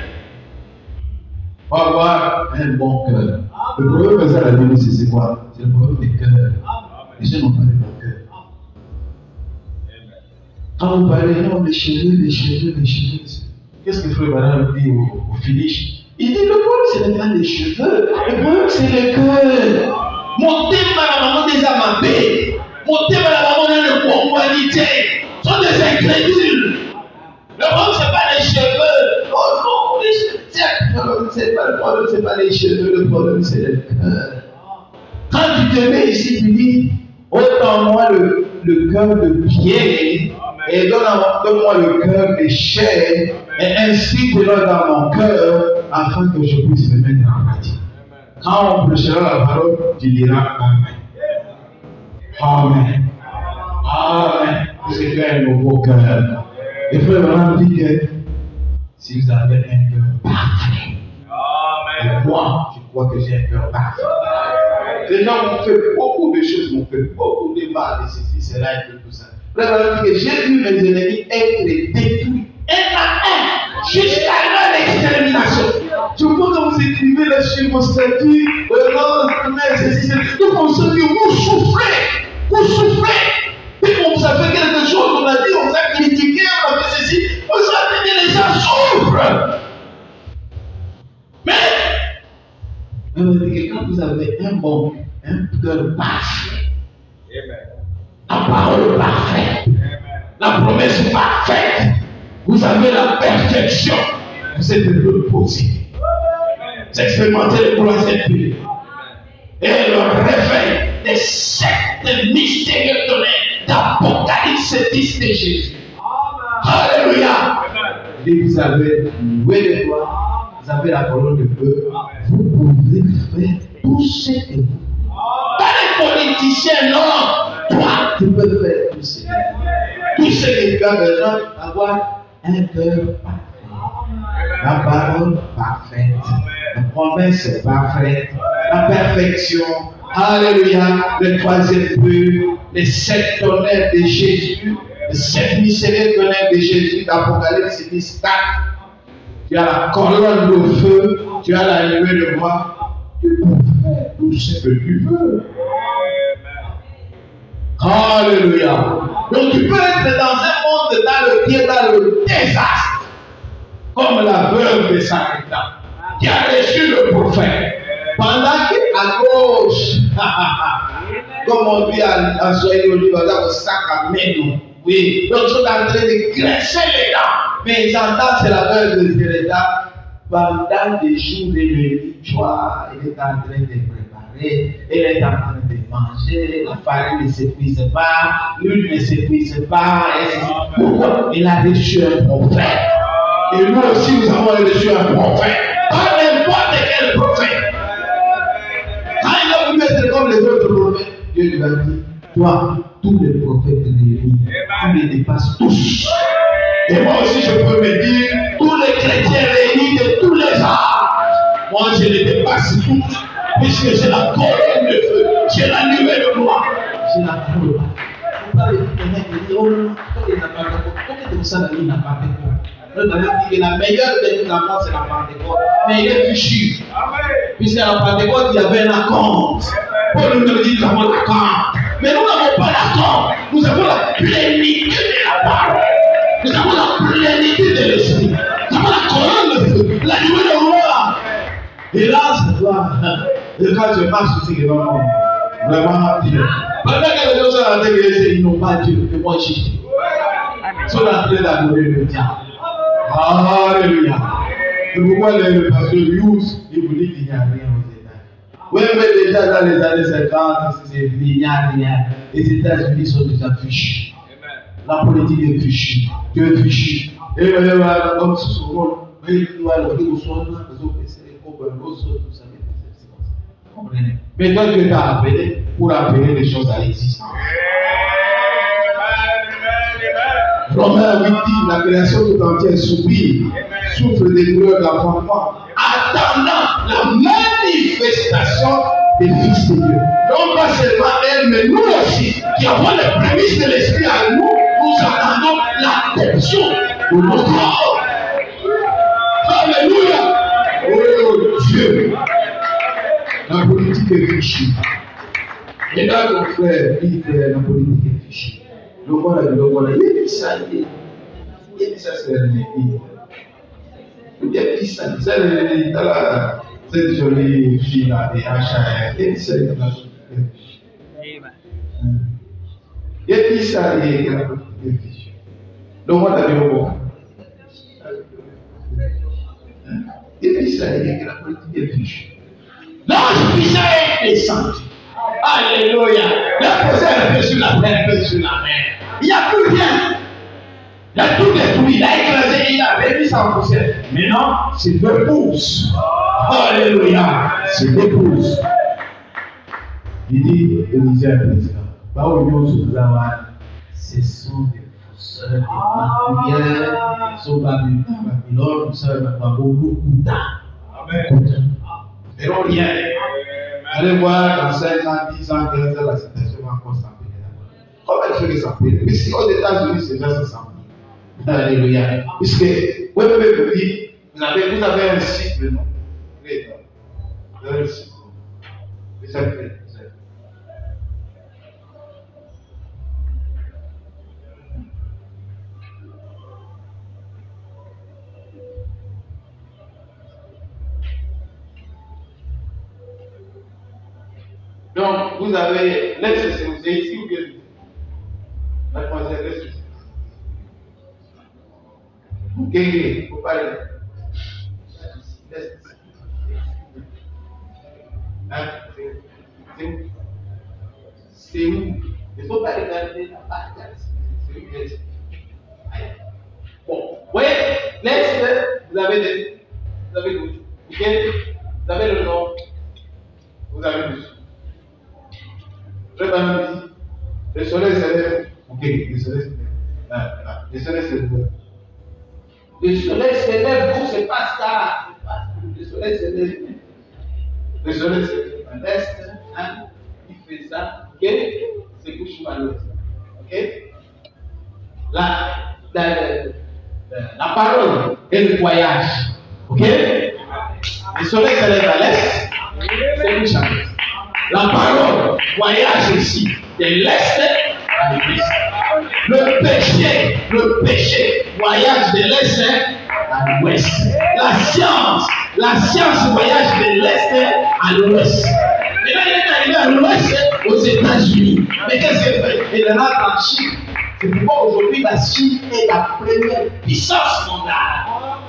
on va avoir un bon cœur. Le problème que ça a dit, c'est quoi? C'est le problème du cœur. Les gens n'ont pas de bon cœur. Quand vous parlez, non, les cheveux. Qu'est-ce que Frère Madame dit au finish? Il dit le problème, ce n'est pas les cheveux. Le problème, c'est le cœur. Montez à la maman des amabés. Montez à la maman de la qualité. Ce sont des incrédules. Le problème, ce n'est pas les cheveux. Oh non, c'est pas le problème, ce n'est pas les cheveux. Le problème, c'est le cœur. Quand tu te mets ici, tu dis, ôte-moi le cœur de pierre et donne-moi le cœur de chair et inscris-le dans mon cœur afin que je puisse me mettre en pratique. Quand on prêchera la parole, tu diras Amen. Amen. Amen. Parce que tu as un nouveau cœur. Et frère Madame dit que si vous avez un cœur parfait, et moi, je crois que j'ai un cœur parfait. Les gens m'ont fait beaucoup de choses, m'ont fait beaucoup de mal, et ceci, cela et tout ça. Frère Madame dit que j'ai vu mes ennemis être détruits, un à un, jusqu'à leur extermination. Je vois que vous écrivez là sur vos statuts, ceci, tout comme ça, vous souffrez, et on vous a fait quelque chose, on a dit, on vous a critiqué, on a fait ceci, vous avez dit que les gens souffrent. Mais, quand vous avez un cœur parfait, la parole parfaite, la promesse parfaite, vous avez la perfection, vous êtes reposé. Vous expérimentez le croisé de et le réveil des sept mystérieux tonnerres d'Apocalypse 10 de Jésus. Alléluia. Et vous avez loué les doigts, vous avez la colonne de feu, vous pouvez faire tout ce que vous. Pas les politiciens, non. Toi, tu peux faire tout ce que tout ce que tu as besoin d'avoir un cœur parfait. La parole parfaite. La promesse parfaite. La perfection. Alléluia. Le troisième but. Les 7 tonnerres de Jésus. Les 7 mystérieux tonnerres de Jésus d'Apocalypse 10. tu as la colonne de feu, tu as la nuée de bois. Tu peux faire tout ce que tu veux. Alléluia. Donc tu peux être dans un monde qui est dans le désastre, comme la veuve de Sarepta, qui a reçu le prophète. Pendant qu'à gauche, comme on dit à Swahili, on a un sac à main. Oui, donc ils sont en train de graisser les dents. Mais ils entendent, c'est la veuve de Sarepta. Pendant des jours de victoire, elle est en train de préparer, elle est en train de manger, la farine ne s'épuise pas, l'huile ne s'épuise pas. Pourquoi? Il a reçu un prophète. Et nous aussi, nous avons reçu un prophète. Pas n'importe quel prophète. Quand il a voulu être comme les autres prophètes, Dieu lui a dit, toi, tous les prophètes réunis, tu les dépasses tous. Et moi aussi, je peux me dire, tous les chrétiens réunis de tous les âges, moi, je les dépasse tous, puisque j'ai la colonne de feu, j'ai la nuée de bois, j'ai la colonne. On parle de oh non, il n'a pas de quoi. Pourquoi ça, il n'a pas de quoi? La meilleure de nous avons, c'est la Pentecôte. Mais il est fichu. Puisqu'à la Pentecôte, il y avait un acompte. Paul nous dit, nous avons l'acompte. Mais nous n'avons pas l'acompte. Nous avons la plénitude de la parole. Nous avons la plénitude de l'esprit. Nous avons la colonne de feu, la nuée de roi. Et là, c'est toi. Et quand je marche ici, vraiment Dieu. Pendant que les gens sont en train de dire, ils n'ont pas Dieu, mais moi j'ai Dieu. Ils sont en train d'adorer le diable. Alléluia. C'est pourquoi le pasteur Yous, il vous dit qu'il n'y a rien aux États-Unis. Oui, mais déjà dans les années 50, il n'y a rien. Les États-Unis sont déjà fichus. La politique est fichue. Dieu est fichu. Et comme ce souvent, il doit le dire au soir, les autres, c'est comme l'autre, tout ça. Comprenez? Mais toi, Dieu t'a appelé pour appeler les choses à l'existence. Romains 8 dit, la création tout entière soupire, souffre des douleurs d'enfantement, attendant la manifestation des fils de Dieu. Non pas seulement elle, mais nous aussi, qui avons les prémices de l'esprit à nous, nous attendons l'adoption de notre corps. Alléluia. Oh Dieu. La politique est fichue. Et là, mon frère dit que la politique est fichue. Le voilà, il dit ça, il dit ça, c'est l'ennemi. Il dit ça, c'est l'ennemi. Cette jolie fille là, des HAR, il dit ça, il dit ça, il est la politique est fichue. Le voilà, il dit ça, il dit que la politique est fichue. L'ange puissant est descendu. Alléluia. Il a posé un peu sur la terre, un peu sur la mer. Il n'y a plus rien. Il a tout détruit. Il a écrasé, il a réduit sa poussière. Maintenant, c'est 2 pouces. Alléluia. C'est 2 pouces. Il dit, il disait à président, ce sont des fausseurs, des manipuleurs, sont Babylone, nous sommes beaucoup de Amen. Ils n'ont rien. Allez voir dans 5 ans, 10 ans, 15 ans, la situation va encore s'empirer. Comment elle fait que s'empirer? Mais si aux États-Unis, c'est déjà ça s'empire. Alléluia. Puisque, vous avez un cycle, non? Vous avez un cycle. Vous avez. Donc, vous avez, laissez, vous êtes ici ou bien la troisième, laissez. Vous gagnez, vous parlez. C'est où? Il ne faut pas regarder la barrière. C'est où? Bon, vous voyez, laissez, vous avez le nom, vous avez le nom. Le soleil s'élève. Ok, le soleil s'élève. Le soleil s'élève. Le soleil s'élève, vous, c'est pas ça. Le soleil s'élève. Le soleil s'élève. À l'est, il fait ça. Ok, c'est couche à l'ouest. Ok, la parole et le voyage. Ok? Le soleil se lève à l'est, c'est une chance. La parole voyage ici, de l'est à l'ouest. Le péché voyage de l'est à l'ouest. La science voyage de l'est à l'ouest. Et là, il est arrivé à l'ouest aux États-Unis. Mais qu'est-ce qu'il fait? Il est là en Chine. C'est pourquoi aujourd'hui la Chine est la première puissance mondiale.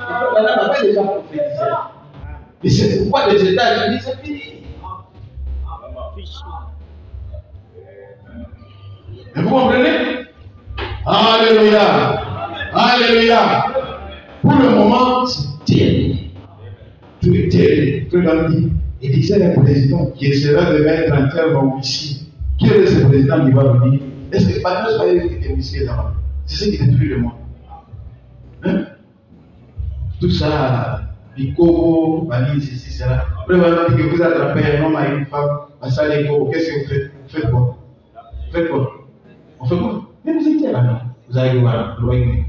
On avait déjà prophétisé. Et c'est pourquoi les États-Unis, c'est fini. Et vous comprenez? Alléluia. Alléluia. Pour le moment, c'est terrible. Tout est terrible. Tout le monde dit. Il disait un président qui essaiera de mettre un tel bon ici. Quel est ce président qui va venir? Est-ce que pas nous soyons qui est là-bas? C'est ce qui détruit le monde. Hein? Tout ça, Pico, Bali, ceci, cela. Après, on va dire que vous attrapez un homme à une femme, à ça, les gars, qu'est-ce que vous faites? Vous faites quoi? Vous faites quoi? On fait quoi? Mais vous étiez là, non? Vous allez voir, vous voyez.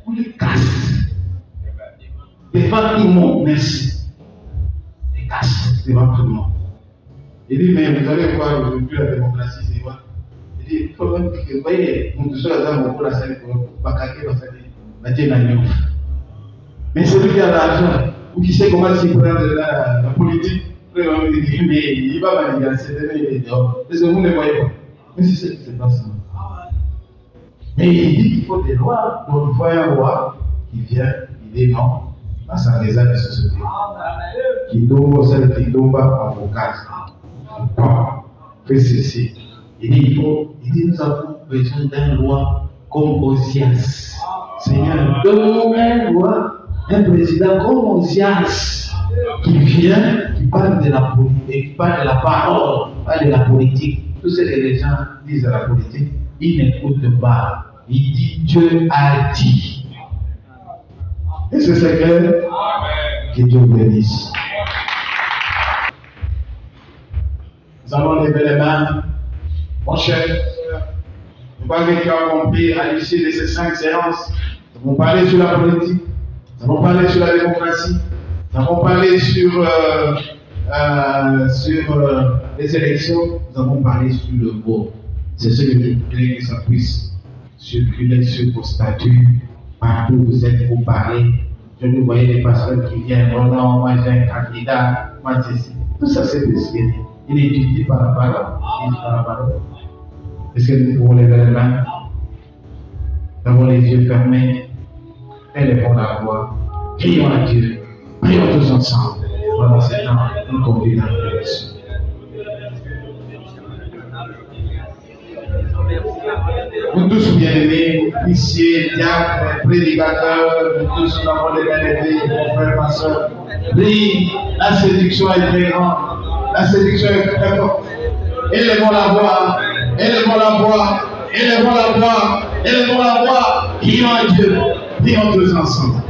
On les casse. Devant tout le monde, merci. Les casse devant tout le monde. Il dit, mais vous allez voir aujourd'hui la démocratie, c'est quoi? Il dit, il faut même que vous voyez, nous tous là, pour la salle, pour pas caquer, parce que mais celui qui a l'argent, ou qui sait comment s'y prendre la politique, mais il va manier, c'est dehors. Est-ce que vous ne voyez pas? Mais c'est ce qui se passe. Mais il dit qu'il faut des lois. Donc, il faut un roi qui vient, il dit non, pas sans les actes de société. Qui doit celle qui doit avocat. Fait ceci. Il dit nous avons besoin d'un roi comme Osias. Seigneur, donne-nous un roi, un président comme Osias, qui vient, qui parle de la politique, qui parle de la parole, pas de la politique. Tout ce que les gens disent à la politique, ils n'écoutent pas. Il dit Dieu a dit. Et c'est ce que Dieu bénisse. Nous allons lever les mains. Mon cher, nous avons compris à l'issue de ces 5 séances. Nous avons parlé sur la politique, nous avons parlé sur la démocratie, nous avons parlé sur les élections, nous avons parlé sur le vote. C'est ce que je voudrais que ça puisse circuler sur vos statuts, partout où vous êtes, vous parlez. Je ne voyais des personnes qui viennent, oh non, moi j'ai un candidat, moi c'est ci. Tout ça c'est décidé. Il est dit par la parole. Est-ce que nous pouvons lever les mains? Nous avons les yeux fermés. Élevons la voix. Prions à Dieu. Prions tous ensemble. Pendant ce temps, nous conduisons à la bénédiction. Nous tous bien-aimés, officiers, diacres, prédicateurs, nous tous nous avons les bien-aimés, mon frère, ma soeur. Prie, la séduction est très grande. La séduction est très forte. Élevons la voix, élevons la voix, élevons la voix, élevons la voix. Prions à Dieu, prions tous ensemble.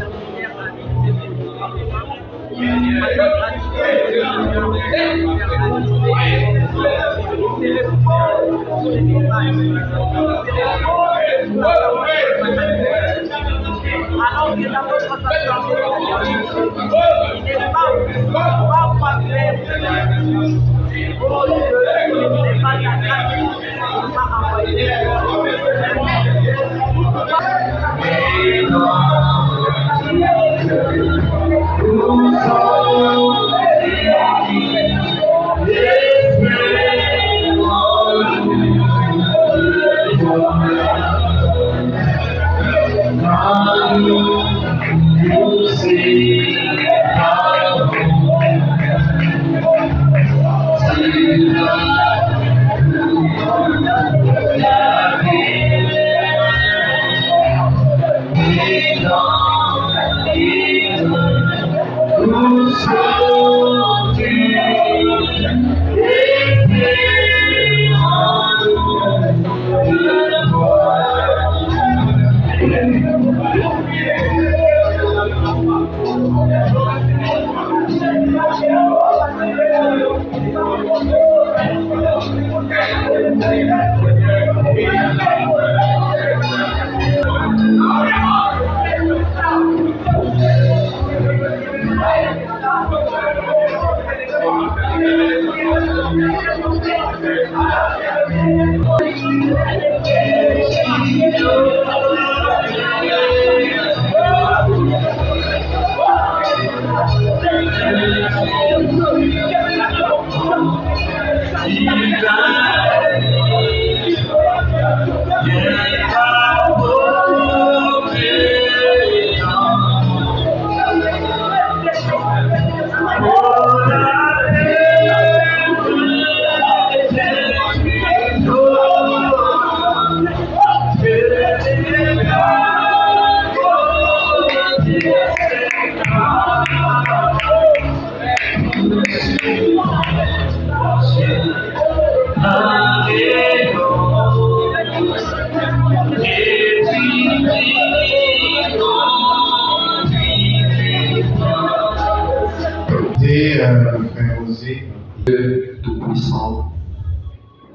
Dieu Tout-Puissant,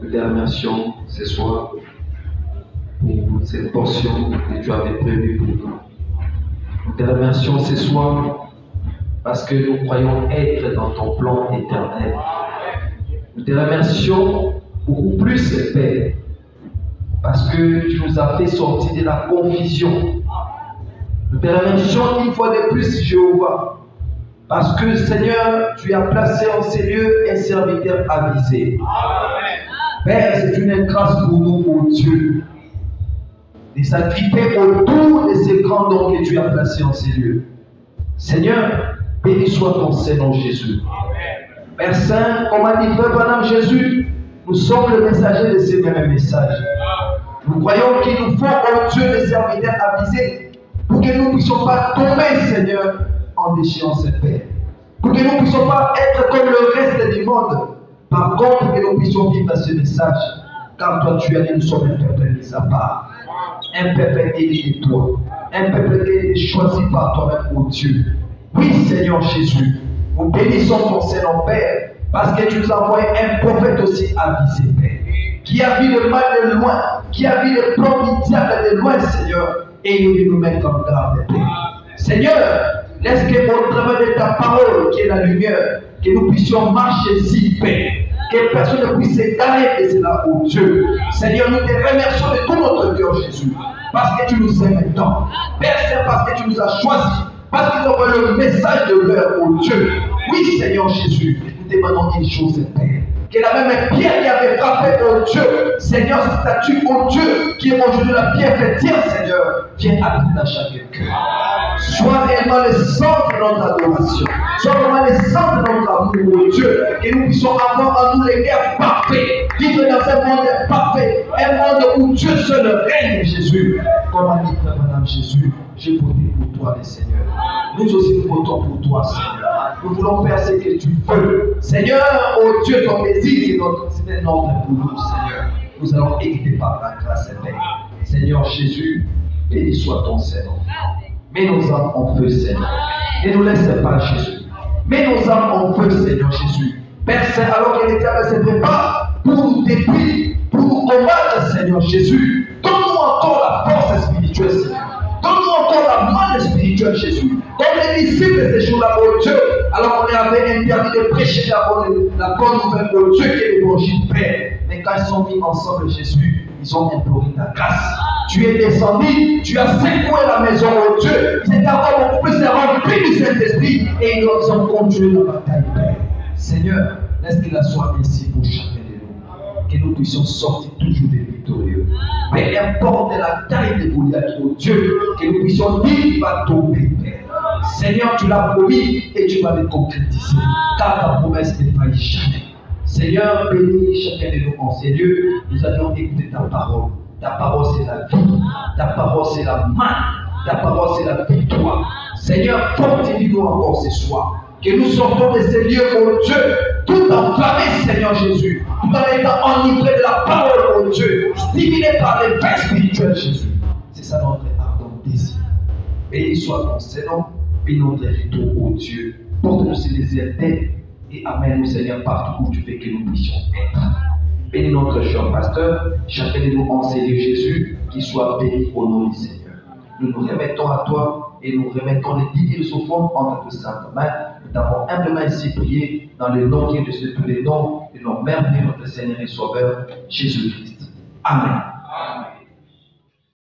nous te remercions ce soir pour cette portion que tu avais prévue pour nous. Nous te remercions ce soir parce que nous croyons être dans ton plan éternel. Nous te remercions beaucoup plus, Père, parce que tu nous as fait sortir de la confusion. Nous te remercions une fois de plus, Jéhovah, parce que, Seigneur, tu as placé en ces lieux un serviteur avisé. Père, c'est une grâce pour nous, mon Dieu, de s'agripper autour de ces grands dons que tu as placés en ces lieux. Seigneur, béni soit ton Seigneur Jésus. Père Saint, comme a dit Frère Branham Jésus, nous sommes le messager de ces mêmes messages. Nous croyons qu'il nous faut, oh Dieu, des serviteurs avisés pour que nous ne puissions pas tomber, Seigneur, en déchéance, Père. Pour que nous ne puissions pas être comme le reste du monde. Par contre, que nous puissions vivre dans ce message. Car toi, tu as dit, nous sommes un peuple mis à part. Un peuple élu de toi. Un peuple qui est choisi par toi-même, oh Dieu. Oui, Seigneur Jésus. Nous bénissons ton Seigneur Père. Parce que tu nous as envoyé un prophète aussi avisé, Père. Qui a vu le mal de loin. Qui a vu le plan du diable de loin, Seigneur. Et il veut nous mettre en garde, Père. Seigneur, laisse qu'au travers de ta parole, qui est la lumière, que nous puissions marcher si, Père. Que personne ne puisse s'égarer de cela, oh Dieu. Seigneur, nous te remercions de tout notre cœur, Jésus. Parce que tu nous aimes tant. Père, c'est parce que tu nous as choisis. Parce que nous avons le message de l'heure, oh Dieu. Oui, Seigneur Jésus, nous te demandons une chose, Père. Que la même pierre qui avait frappé, oh Dieu, Seigneur, cette statue, oh Dieu, qui est aujourd'hui la pierre chrétienne, Seigneur, viens habiter dans chaque cœur. Sois réellement le centre de notre adoration. Sois vraiment le centre de notre amour, oh Dieu. Que nous puissions avoir en nous les cœurs parfaits. Vivre dans un monde parfait. Un monde où Dieu seul règne, Jésus. Comme a dit Frère Madame Jésus, j'ai voté pour toi, le Seigneur. Nous aussi, nous votons pour toi, Seigneur. Nous voulons faire ce que tu veux. Seigneur, oh Dieu, ton désir, c'est un ordre pour nous, Seigneur. Nous allons éviter par ta grâce, Seigneur. Seigneur Jésus, béni soit ton Seigneur. Mets nos âmes en feu, Seigneur. Ne nous laisse pas, Jésus. Mets nos âmes en feu, Seigneur Jésus. Père Saint, alors que l'Éternel se prépare pour nous détruire, pour nous combattre, Seigneur Jésus. Donne-nous encore la force spirituelle, Seigneur. Donne-nous encore la main spirituelle, Jésus. Comme les disciples ces jours-là, oh Dieu, alors qu'on avait interdit de prêcher la bonne nouvelle, oh Dieu, qui est l'évangile, Père. Mais quand ils sont mis ensemble, Jésus, ils ont imploré ta grâce. Tu es descendu, tu as secoué la maison, oh Dieu. C'est encore beaucoup plus rempli du Saint-Esprit et ils ont continué la bataille, Père. Seigneur, laisse qu'il en soit ainsi pour chacun de nous. Que nous puissions sortir toujours des victorieux. Peu importe la taille de Goliath, oh Dieu, que nous puissions dire qu'il va tomber, Père. Seigneur, tu l'as promis et tu vas le concrétiser. Car ta promesse ne faillit jamais. Seigneur, bénis chacun de nous en ces lieux. Nous avions écouté ta parole. Ta parole, c'est la vie. Ta parole, c'est la main. Ta parole, c'est la victoire. Seigneur, fortifie-nous encore ce soir. Que nous sortons de ces lieux, oh Dieu, tout enflammés, Seigneur Jésus. Tout en étant enivrés de la parole, oh Dieu. Stimulés par les vins spirituels, Jésus. C'est ça notre ardent désir. Béni soit ton Seigneur. Bénis notre retour, oh Dieu. Porte-nous sur les ailes et amène-nous, Seigneur, partout où tu fais que nous puissions être. Bénis notre cher pasteur, chacun de nous enseigner Jésus, qu'il soit béni au nom du Seigneur. Nous nous remettons à toi et nous remettons les 10 000 offrandes entre tes saintes mains. Nous t'avons humblement ainsi prié dans dans le nom qui est dessus tous les noms, et nom merveilleux de notre Seigneur et Sauveur, Jésus-Christ. Amen.